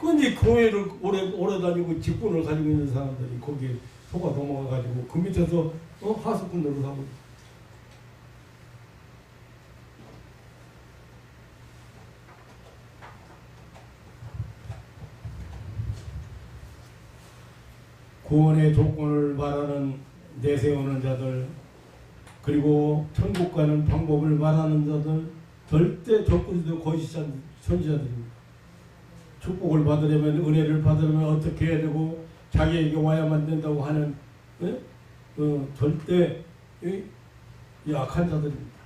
근데 교회를 오래 다니고 직분을 가지고 있는 사람들이 거기에 속아 넘어가가지고 그 밑에서 하수꾼 노릇하고. 구원의 조건을 말하는 내세우는 자들, 그리고 천국 가는 방법을 말하는 자들 절대 적그리스도 거짓 선지자들입니다. 축복을 받으려면, 은혜를 받으려면 어떻게 해야 되고 자기에게 와야만 된다고 하는 절대 약한 자들입니다.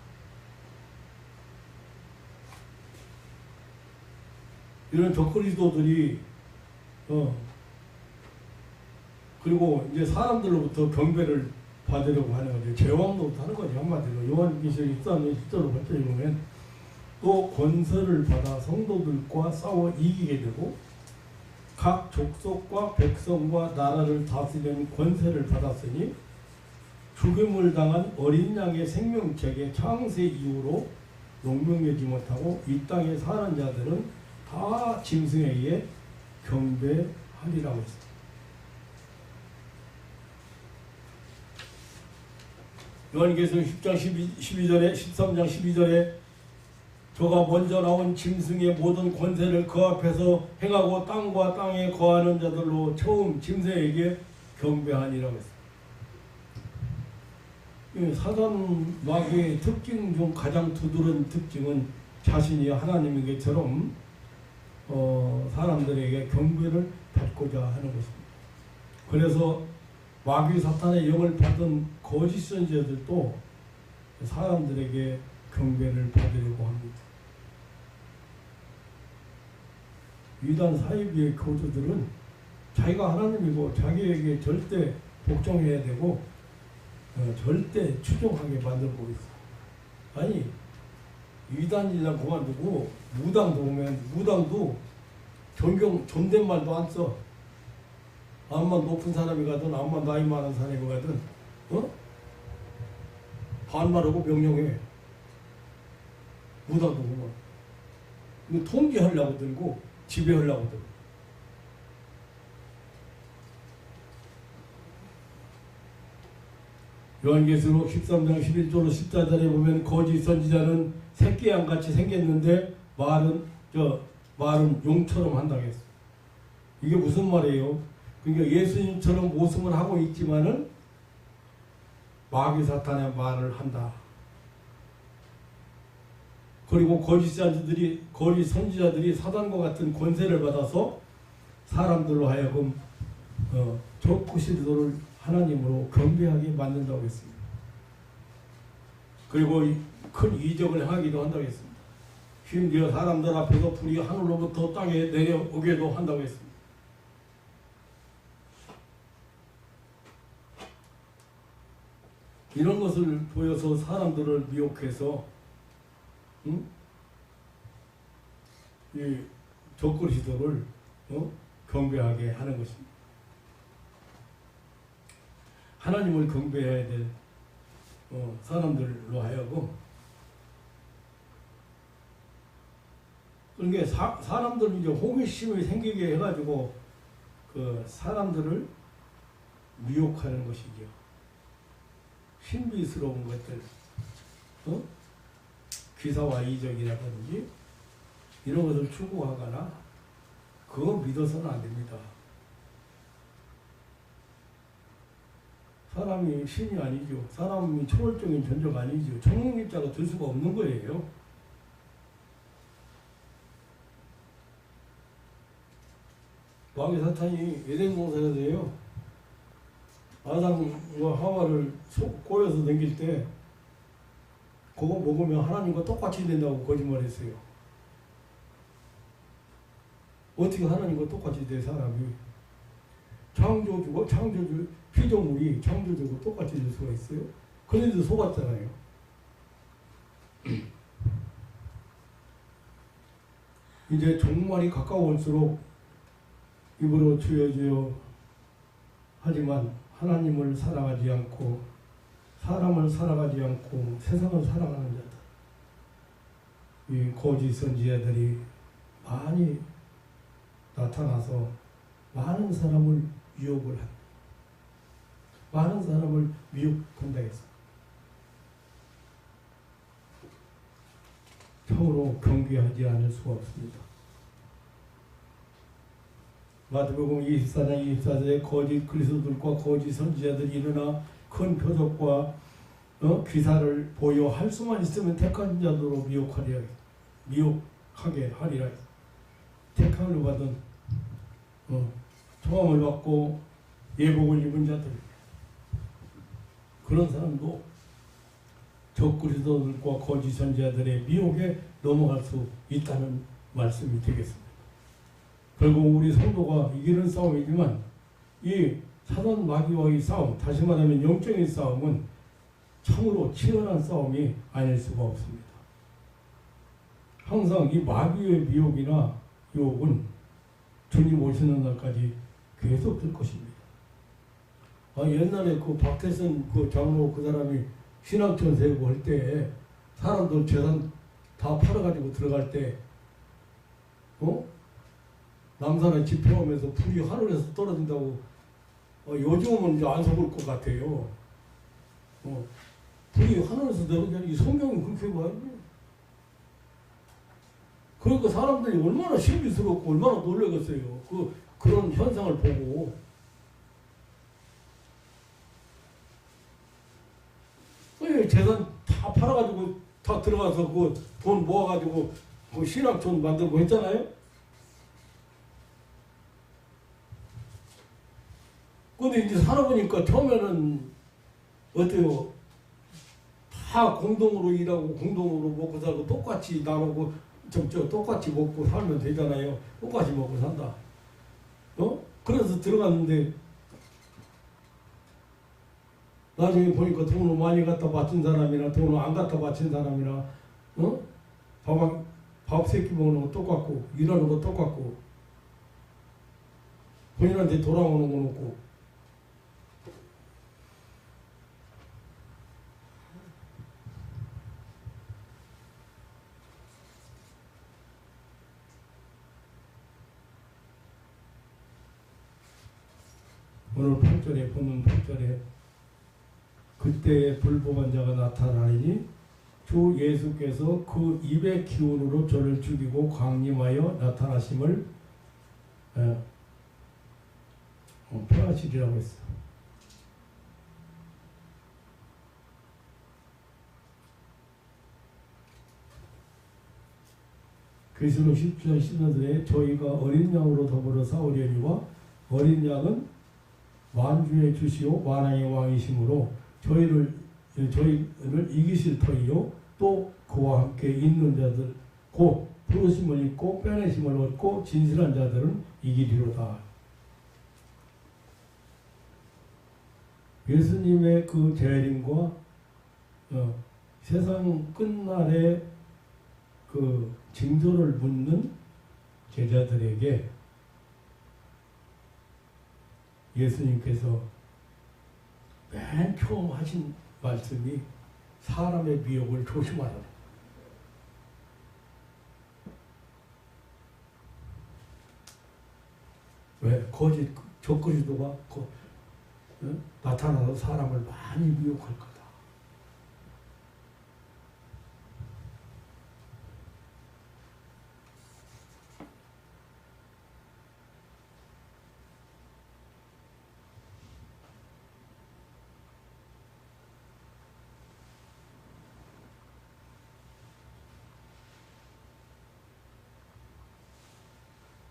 이런 적그리스도들이 그리고 이제 사람들로부터 경배를 받으려고 하는 거죠. 제왕노릇 하는 거죠. 한마디로 요한계시록 13장 10절로 보면 또 권세를 받아 성도들과 싸워 이기게 되고 각 족속과 백성과 나라를 다스리는 권세를 받았으니 죽음을 당한 어린 양의 생명책의 창세 이후로 용맹하지 못하고 이 땅에 사는 자들은 다 짐승에 의해 경배하리라고 했습니다. 요한계시록 10장 12절에 13장 12절에 저가 먼저 나온 짐승의 모든 권세를 그 앞에서 행하고 땅과 땅에 거하는 자들로 처음 짐승에게 경배하니라고 했습니다. 사단 마귀의 특징 중 가장 두드러진 특징은 자신이 하나님인 것처럼 사람들에게 경배를 받고자 하는 것입니다. 그래서 마귀 사탄의 영을 받은 거짓 선지자들도 사람들에게 경배를 받으려고 합니다. 위대한 사이비의 교주들은 자기가 하나님이고 자기에게 절대 복종해야 되고 절대 추종하게 만들고 있어. 아니 위단이랑 그만두고 무당도 오면 무당도 존댓말도 안 써. 암만 높은 사람이 가든 암만 나이 많은 사람이 가든 반말하고 명령해. 못하더구만. 이거 통제하려고 들고 지배하려고 들고. 요한계시록 13장 11절로 14절에 보면 거짓 선지자는 새끼양같이 생겼는데 말은 용처럼 한다고 했어. 이게 무슨 말이에요? 그러니까 예수님처럼 모습을 하고 있지만은 마귀 사탄의 말을 한다. 그리고 거짓 선지자들이 사단과 같은 권세를 받아서 사람들로 하여금 저 그리스도를 하나님으로 경배하게 만든다고 했습니다. 그리고 큰 이적을 하기도 한다고 했습니다. 심지어 사람들 앞에서 불이 하늘로부터 땅에 내려오게도 한다고 했습니다. 이런 것을 보여서 사람들을 미혹해서 이 적그리스도를 경배하게 하는 것입니다. 하나님을 경배해야 될 사람들로 하여금 그러니까 사람들 이제 호기심이 생기게 해가지고 그 사람들을 미혹하는 것이죠. 신비스러운 것들, 기사와 이적이라든지 이런 것을 추구하거나 그거 믿어서는 안 됩니다. 사람이 신이 아니죠. 사람이 초월적인 존재가 아니죠. 청룡입자가 될 수가 없는 거예요. 마귀 사탄이 에덴 동산에서요, 아담과 하와를 꼬여서 넘길 때 그거 먹으면 하나님과 똑같이 된다고 거짓말했어요. 어떻게 하나님과 똑같이 돼 사람이? 창조주 피조물이 창조주고 똑같이 될 수가 있어요? 그런데도 속았잖아요. 이제 종말이 가까울수록 입으로 주여 주여 하지만 하나님을 사랑하지 않고 사람을 사랑하지 않고 세상을 사랑하는 자들, 이 거짓 선지자들이 많이 나타나서 많은 사람을 유혹을 합니다. 많은 사람을 미혹한다 해서 참으로 경계하지 않을 수가 없습니다. 마태복음 24장 24절에 거짓 그리스도들과 거짓 선지자들이 일어나 큰 표적과 기사를 보여 할 수만 있으면 택한 자들로 미혹하게 하리라. 택함을 받은 초함을 받고 예복을 입은 자들, 그런 사람도 적그리스도들과 거짓 선지자들의 미혹에 넘어갈 수 있다는 말씀이 되겠습니다. 결국 우리 성도가 이기는 싸움이지만 이 사단 마귀와의 싸움, 다시 말하면 영적인 싸움은 참으로 치열한 싸움이 아닐 수가 없습니다. 항상 이 마귀의 미혹이나 유혹은 주님 오시는 날까지 계속 될 것입니다. 옛날에 그 박태선 그 장로 그 사람이 신앙촌 세우고 할 때 사람들 재산 다 팔아가지고 들어갈 때 남산에 집회하면서 불이 하늘에서 떨어진다고 요즘은 이제 안 속을 것 같아요. 불이 하늘에서 내려오니 성경이 그렇게 봐요. 그러니까 사람들이 얼마나 신비스럽고 얼마나 놀라겠어요. 그런 현상을 보고. 재산 다 팔아가지고 다 들어가서 그 돈 모아가지고 그 신학촌 만들고 했잖아요. 근데 이제 살아보니까 처음에는 어때요? 다 공동으로 일하고 공동으로 먹고 살고 똑같이 나누고 똑같이 먹고 살면 되잖아요. 똑같이 먹고 산다. 그래서 들어갔는데 나중에 보니까 돈을 많이 갖다 바친 사람이나 돈을 안 갖다 바친 사람이나 밥 세끼 먹는 거 똑같고 일하는 거 똑같고 본인한테 돌아오는 건 없고 오늘 8절에 보는 8절에 그때에 불법한 자가 나타나니 주 예수께서 그 입의 기운으로 저를 죽이고 강림하여 나타나심을 폐하시리라고 했어. 그리스도 십자가의 신하들의 저희가 어린 양으로 더불어 싸우려니와 어린 양은 만주의 주시오 만왕의 왕이심으로 저희를 이기실 터이요 또 그와 함께 있는 자들 곧 부르심을 입고 빼내심을 얻고 진실한 자들은 이기리로다. 예수님의 그 재림과 세상 끝날의 그 징조를 묻는 제자들에게 예수님께서 맨 처음 하신 말씀이 사람의 미혹을 조심하라. 왜? 거짓 적그리스도가 나타나서 사람을 많이 미혹할 거다.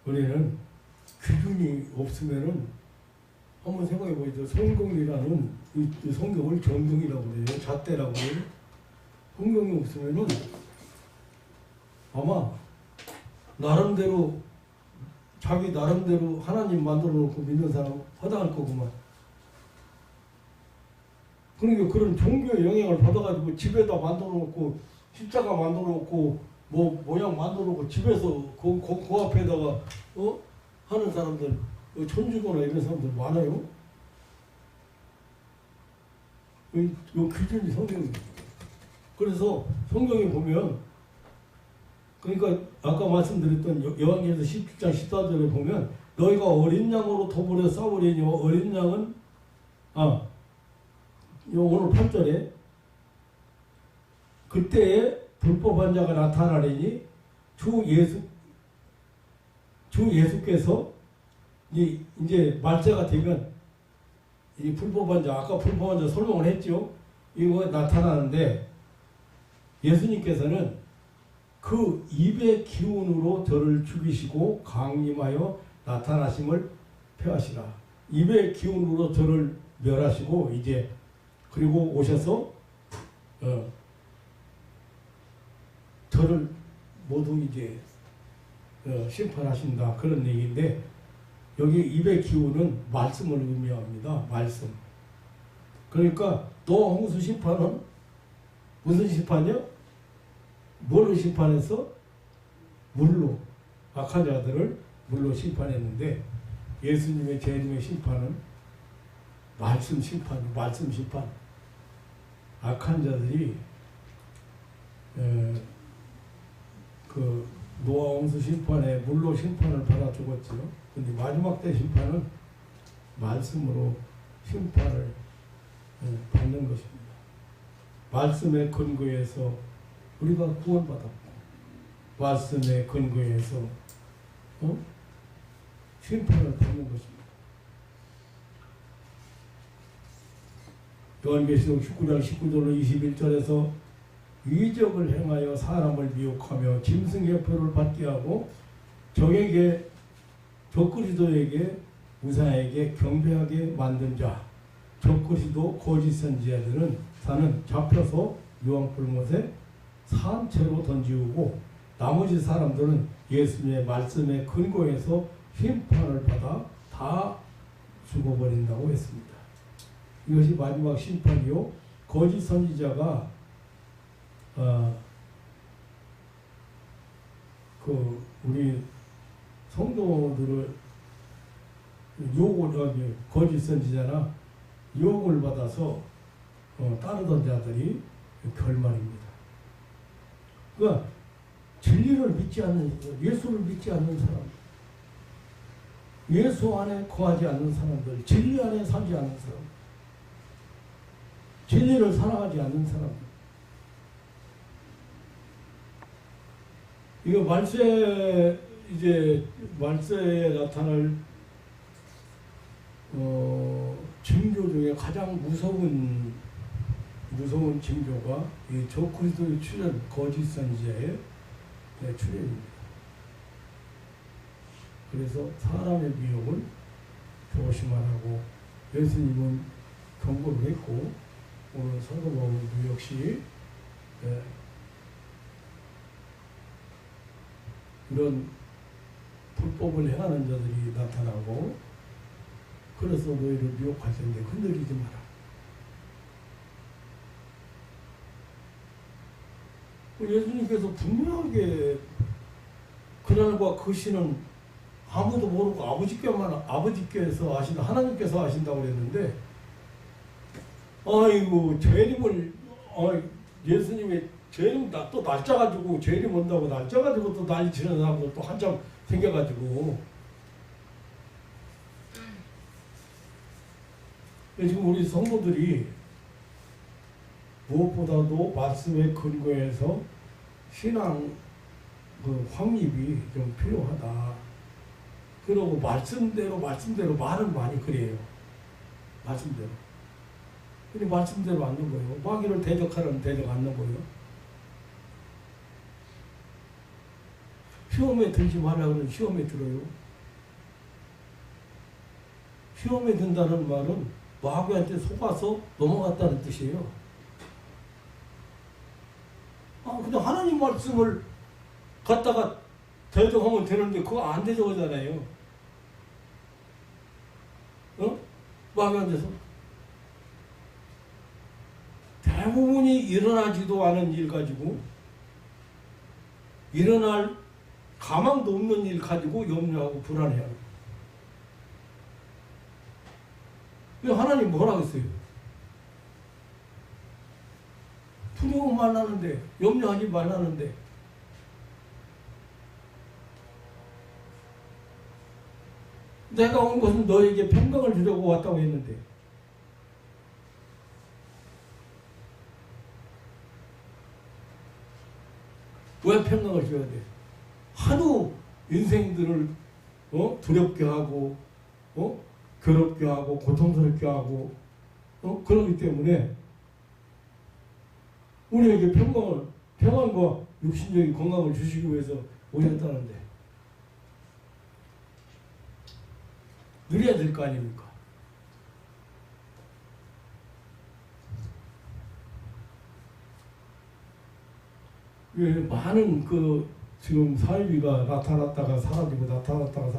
우리는 기준이 없으면은 한번 생각해 보시죠. 성경이라는 이 성경을 정경이라고 그래요. 잣대라고 그래요. 성경이 없으면은 아마 나름대로 자기 나름대로 하나님 만들어 놓고 믿는 사람 허당할 거구만. 그러니까 그런 종교의 영향을 받아가지고 집에다 만들어 놓고 십자가 만들어 놓고 뭐 모양 만들어 놓고 집에서 그 앞에다가 하는 사람들 천주교나 이런 사람들 많아요. 이 기준이 성경입니다. 그래서 성경에 보면 그러니까 아까 말씀드렸던 요한계시록 17장 14절에 보면 너희가 어린 양으로 더불어 싸우려니 어린 양은 오늘 8절에 그때에 불법한 자가 나타나려니 주 예수께서 이제 말세가 되면 이 불법한 자 아까 불법한 자 설명을 했죠. 이거 나타나는데 예수님께서는 그 입의 기운으로 저를 죽이시고 강림하여 나타나심을 폐하시라. 입의 기운으로 저를 멸하시고 이제 그리고 오셔서 저를 모두 이제 심판하신다 그런 얘기인데 여기 입의 기운은 말씀을 의미합니다. 말씀. 그러니까 너 홍수 심판은 무슨 심판이야? 뭘로 심판했어? 물로 악한 자들을 물로 심판했는데 예수님의 재림의 심판은 말씀 심판, 말씀 심판. 악한 자들이 그 노아 홍수 심판에 물로 심판을 받아 죽었지요. 근데 마지막 때 심판은 말씀으로 심판을 받는 것입니다. 말씀의 근거에서 우리가 구원받았고 말씀의 근거에서 심판을 받는 것입니다. 요한계시록 19장 19절로 21절에서 이적을 행하여 사람을 미혹하며 짐승의 표를 받게 하고 적그리스도에게 우상에게 경배하게 만든 자 적그리스도 거짓 선지자들은 사는 잡혀서 유황불못에 산채로 던지우고 나머지 사람들은 예수님의 말씀의 근거에서 심판을 받아 다 죽어버린다고 했습니다. 이것이 마지막 심판이요. 거짓 선지자가 우리 성도들을 거짓 선지자나 유혹을 받아서 따르던 자들이 결말입니다. 그러니까 진리를 믿지 않는 예수를 믿지 않는 사람 예수 안에 거하지 않는 사람들, 진리 안에 살지 않는 사람, 진리를 살아가지 않는 사람. 이거 말세에 나타날 징조 중에 가장 무서운 징조가 이 적그리스도의 출현, 거짓 선지자의 출현입니다. 그래서 사람의 미혹을 조심하라고 예수님은 경고를 했고, 오늘 사도바울도 역시 이런 불법을 행하는 자들이 나타나고, 그래서 너희를 미혹할 텐데 흔들리지 마라. 예수님께서 분명하게 그날과 그 시는 아무도 모르고 아버지께서 아신다, 하나님께서 아신다고 그랬는데, 아이고 재림을 예수님이 재림 또 날짜 가지고 재림 온다고 날짜 가지고 또 난리 치는 사람도 또 한참 생겨가지고, 지금 우리 성도들이 무엇보다도 말씀에 근거해서 신앙 그 확립이 좀 필요하다. 그러고 말씀대로 말은 많이 그래요. 말씀대로. 근데 말씀대로 않는 거예요. 마귀를 대적하라면 대적 않는 거예요. 시험에 들지 말라 그러면 시험에 들어요. 시험에 든다는 말은 마귀한테 속아서 넘어갔다는 뜻이에요. 근데 하나님 말씀을 갖다가 대적하면 되는데 그거 안 대적하잖아요. 마귀한테서. 대부분이 일어나지도 않은 일 가지고, 일어날 가망도 없는 일 가지고 염려하고 불안해하고. 하나님 뭐라 했어요? 두려워 말라는데, 염려하지 말라는데, 내가 온 것은 너에게 평강을 주려고 왔다고 했는데, 왜 평강을 줘야 돼? 하도 인생들을 두렵게 하고 괴롭게 하고 고통스럽게 하고 그러기 때문에 우리에게 평안과 육신적인 건강을 주시기 위해서 오셨다는데 누려야 될 거 아닙니까? 많은 지금 사이비가 나타났다가 사라지고 나타났다가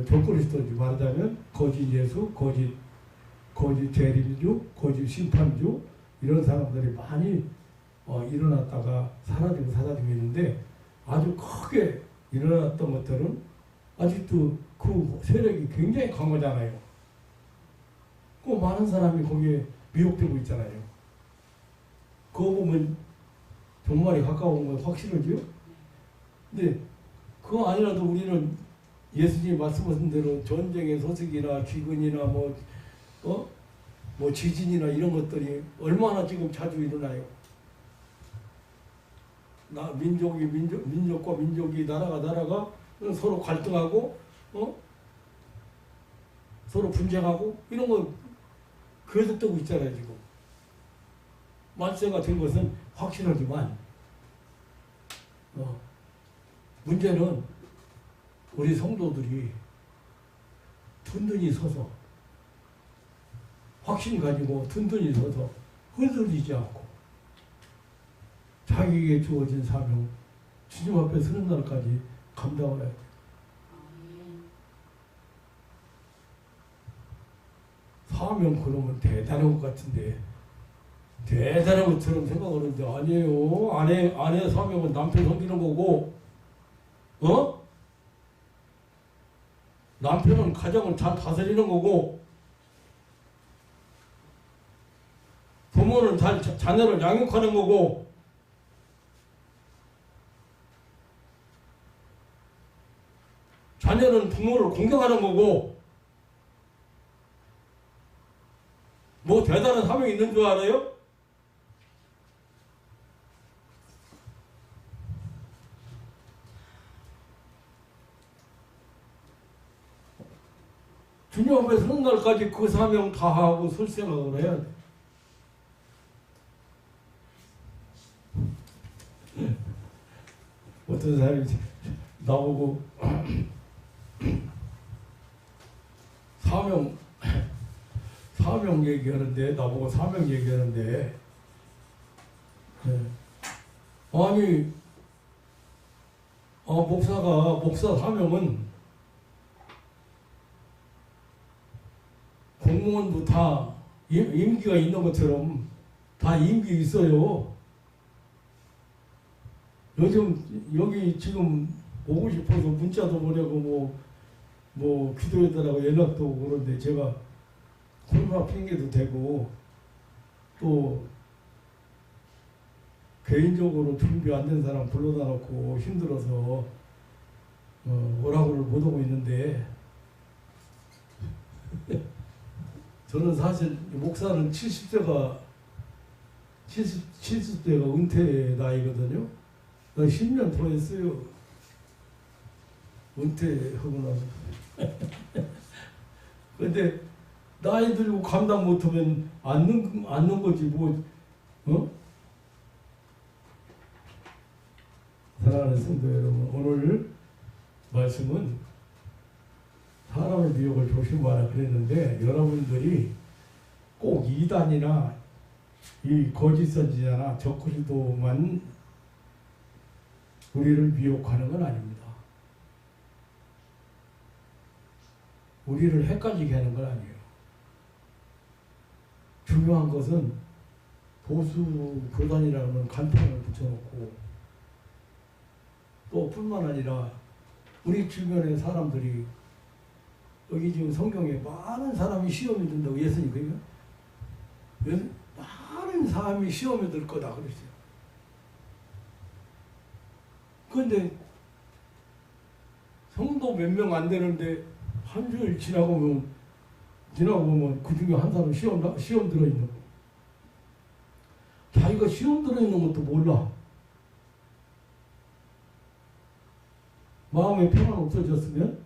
적그리스도인지 말하자면 거짓 예수, 거짓 재림주, 거짓 심판주, 이런 사람들이 많이 일어났다가 사라지고 있는데, 아주 크게 일어났던 것들은 아직도 그 세력이 굉장히 강하잖아요. 그 많은 사람이 거기에 미혹되고 있잖아요. 그거 보면 정말이 가까운 건 확실하죠? 근데 그거 아니라도 우리는 예수님이 말씀하신 대로 전쟁의 소식이나 기근이나 뭐 지진이나 이런 것들이 얼마나 지금 자주 일어나요. 민족과 민족이 나라가 서로 갈등하고 서로 분쟁하고 이런 거 계속 되고 있잖아요. 지금 말세가 된 것은 확실하지만 문제는 우리 성도들이 든든히 서서 확신 가지고 든든히 서서 흔들리지 않고 자기에게 주어진 사명, 주님 앞에 서는 날까지 감당을 해야 돼. 사명 그러면 대단한 것 같은데, 대단한 것처럼 생각하는데 아니에요. 아내 사명은 남편 섬기는 거고, 남편은 가정을 잘 다스리는 거고, 부모는 잘 자녀를 양육하는 거고, 자녀는 부모를 공경하는 거고, 뭐 대단한 사명이 있는 줄 알아요? 주님 앞에 서는 날까지 그 사명 다 하고 설 생각을 해야 돼. 어떤 사람이 나오고 사명 얘기하는데, 나보고 사명 얘기하는데, 아니, 목사 사명은 공무원도 다 임기가 있는 것처럼 다 임기 있어요. 요즘 여기 지금 오고 싶어서 문자도 보내고 뭐 기도해달라고 연락도 오고 그러는데, 제가 코로나 핑계도 대고 또 개인적으로 준비 안 된 사람 불러다 놓고 힘들어서 오라고를 못 오고 있는데, 저는 사실 목사는 70대가 은퇴 나이거든요. 나 10년 더 했어요. 은퇴하고 나서. 근데 나이 들고 감당 못하면 앉는 거지 뭐. 사랑하는 성도 여러분, 오늘 말씀은 사람의 미혹을 조심하라 그랬는데, 여러분들이 꼭 이단이나 이 거짓 선지자나 적그리스도만 우리를 미혹하는 건 아닙니다. 우리를 헷갈리게 하는 건 아니에요. 중요한 것은 보수 교단이라는 간판을 붙여놓고, 또 뿐만 아니라 우리 주변의 사람들이, 여기 지금 성경에 많은 사람이 시험에 든다고 예수님 그래요? 많은 사람이 시험에 들 거다 그랬어요. 그런데 성도 몇 명 안 되는데 한 주일 지나고 보면 그 중에 한 사람 시험 들어있는 거. 자기가 시험 들어있는 것도 몰라. 마음의 평안 없어졌으면,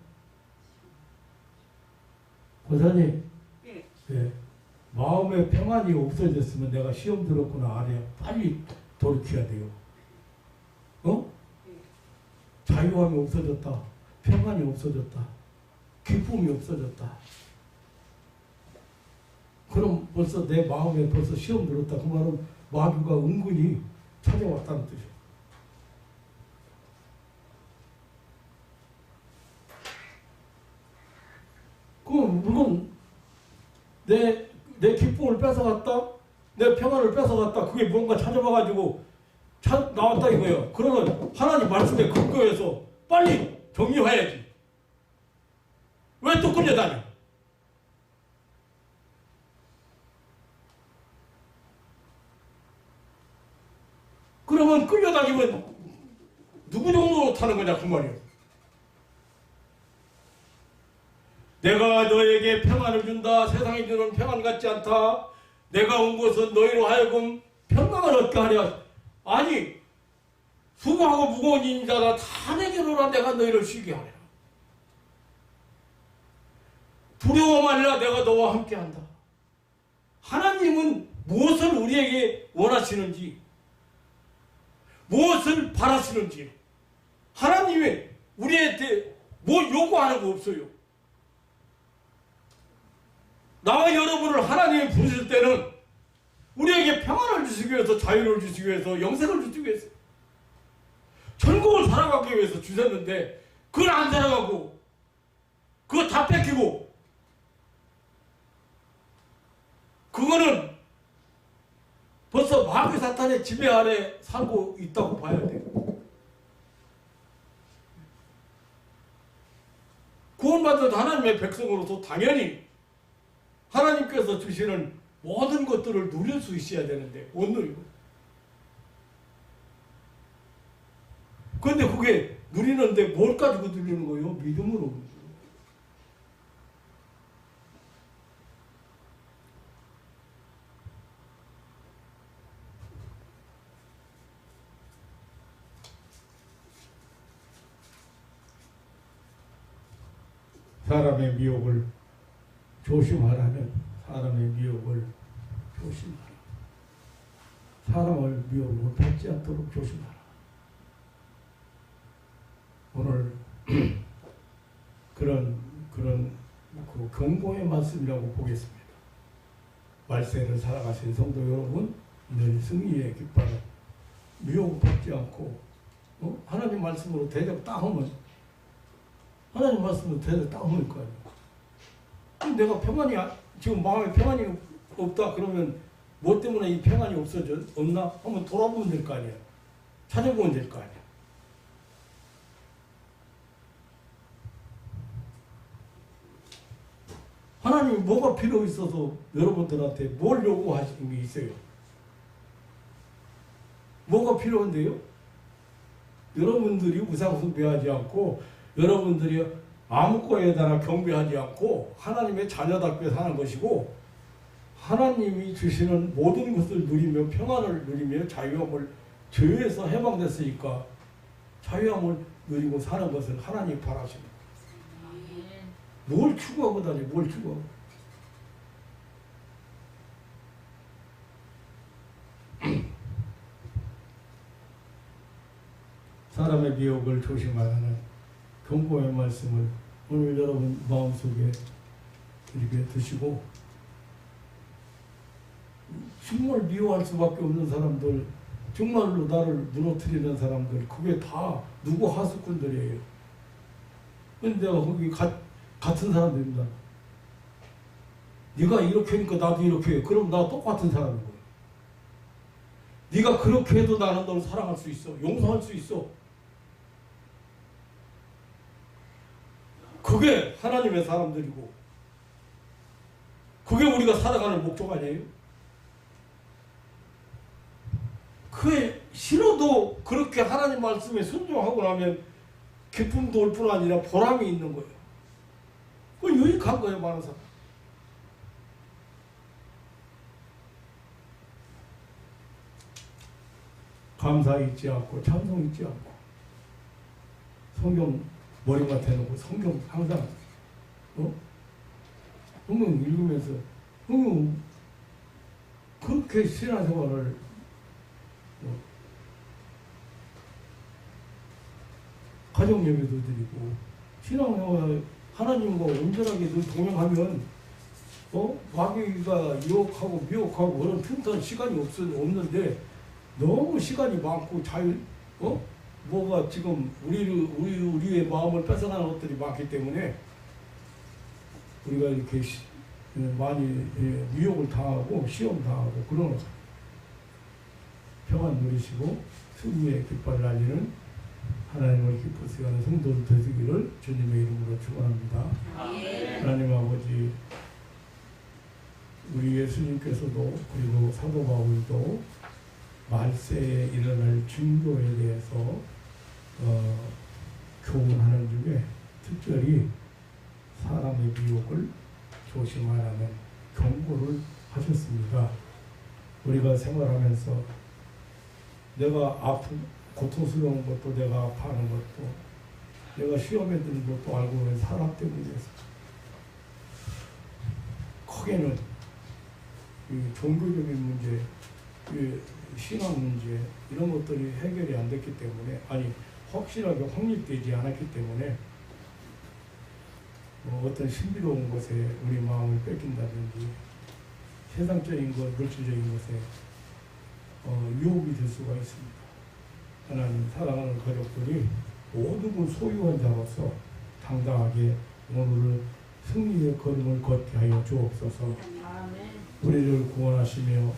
권사님, 예, 마음의 평안이 없어졌으면 내가 시험 들었구나 알아야 빨리 돌이켜야 돼요. 자유함이 없어졌다, 평안이 없어졌다, 기쁨이 없어졌다. 그럼 벌써 내 마음에 벌써 시험 들었다. 그 말은 마귀가 은근히 찾아왔다는 뜻이에요. 그럼 물론 내 기쁨을 뺏어갔다, 내 평안을 뺏어갔다, 그게 뭔가 찾아봐가지고 나왔다 이거예요. 그러면 하나님 말씀에 근거해서 빨리 정리해야지. 왜 또 끌려다녀? 그러면 끌려다니면 누구 정도로 타는 거냐 그 말이에요. 내가 너에게 평안을 준다. 세상에 주는 평안 같지 않다. 내가 온 것은 너희로 하여금 평강을 얻게 하려. 아니, 수고하고 무거운 인자가 다 내게로 오라. 내가 너희를 쉬게 하리라. 두려워 말라. 내가 너와 함께한다. 하나님은 무엇을 우리에게 원하시는지, 무엇을 바라시는지, 하나님이 우리한테 뭐 요구하는 거 없어요. 나와 여러분을 하나님이 부르실 때는 우리에게 평안을 주시기 위해서, 자유를 주시기 위해서, 영생을 주시기 위해서, 천국을 살아가기 위해서 주셨는데 그걸 안 살아가고 그거 다 뺏기고, 그거는 벌써 마귀 사탄의 지배 아래 살고 있다고 봐야 돼요. 구원받은 하나님의 백성으로서 당연히 하나님께서 주시는 모든 것들을 누릴 수 있어야 되는데 못 누리고. 그런데 그게 누리는데 뭘 가지고 누리는 거예요? 믿음으로. 사람의 미혹을 조심하라는, 사람의 미혹을 조심하라. 사람을 미혹을 받지 않도록 조심하라. 오늘 그런 그 경고의 말씀이라고 보겠습니다. 말세를 살아가신 성도 여러분, 늘 승리의 깃발을 미혹받지 않고 하나님 말씀으로 대접 딱 하면, 하나님 말씀으로 대접 딱 하면 거 아니에요. 내가 평안이 지금 마음에 평안이 없다 그러면 뭐 때문에 이 평안이 없나? 한번 돌아보면 될 거 아니에요. 찾아보면 될 거 아니에요. 하나님이 뭐가 필요 있어서 여러분들한테 뭘 요구하시는 게 있어요? 뭐가 필요한데요? 여러분들이 우상 숭배하지 않고, 여러분들이 아무 거에다가 경배하지 않고 하나님의 자녀답게 사는 것이고, 하나님이 주시는 모든 것을 누리며 평안을 누리며 자유함을, 죄에서 해방됐으니까 자유함을 누리고 사는 것을 하나님이 바라십니다. 뭘 추구하고 다녀? 뭘 추구하고? 사람의 미혹을 조심하라는 경고의 말씀을 오늘 여러분 마음속에 이렇게 드시고, 정말 미워할 수밖에 없는 사람들, 정말로 나를 무너뜨리는 사람들, 그게 다 누구 하수꾼들이에요. 근데 내가 거기 같은 사람들입니다. 네가 이렇게 하니까 나도 이렇게 해. 그럼 나 똑같은 사람인 거야. 네가 그렇게 해도 나는 널 사랑할 수 있어. 용서할 수 있어. 그게 하나님의 사람들이고, 그게 우리가 살아가는 목적 아니에요? 그게 싫어도 그렇게 하나님 말씀에 순종하고 나면 기쁨도 올 뿐 아니라 보람이 있는 거예요. 그 유익한 거예요, 많은 사람. 감사 잊지 않고, 찬송 잊지 않고, 성경 머리맡에 대놓고 성경 항상 성경 읽으면서 그렇게 신앙생활을 가정예배도 드리고 신앙생활 하나님과 온전하게 늘 동행하면 마귀가 유혹하고 미혹하고 그런 틈탄 시간이 없는데, 너무 시간이 많고 뭐가 지금 우리의 마음을 뺏어가는 것들이 많기 때문에 우리가 이렇게 많이 미혹을 당하고 시험 당하고 그런 거. 평안 누리시고 승리의 깃발을 날리는 하나님을 기쁘시게 하는 성도들 되시기를 주님의 이름으로 축원합니다. 하나님 아버지, 우리 예수님께서도 그리고 사도 바울도 말세에 일어날 징조에 대해서 교훈하는 중에 특별히 사람의 미혹을 조심하라는 경고를 하셨습니다. 우리가 생활하면서 내가 아픈 고통스러운 것도, 내가 아파하는 것도, 내가 시험에 드는 것도 알고 보면 사람 때문이었어. 크게는 이 종교적인 문제, 이 신앙 문제, 이런 것들이 해결이 안 됐기 때문에, 아니 확실하게 확립되지 않았기 때문에 어떤 신비로운 것에 우리 마음을 뺏긴다든지 세상적인 것, 물질적인 것에 유혹이 될 수가 있습니다. 하나님 사랑하는 가족들이 모든 걸 소유한 자로서 당당하게 오늘을 승리의 걸음을 걷게 하여 주옵소서. 우리를 구원하시며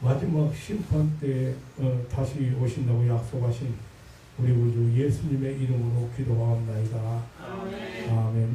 마지막 심판 때에 다시 오신다고 약속하신 우리 구주 예수님의 이름으로 기도하옵나이다. 아멘.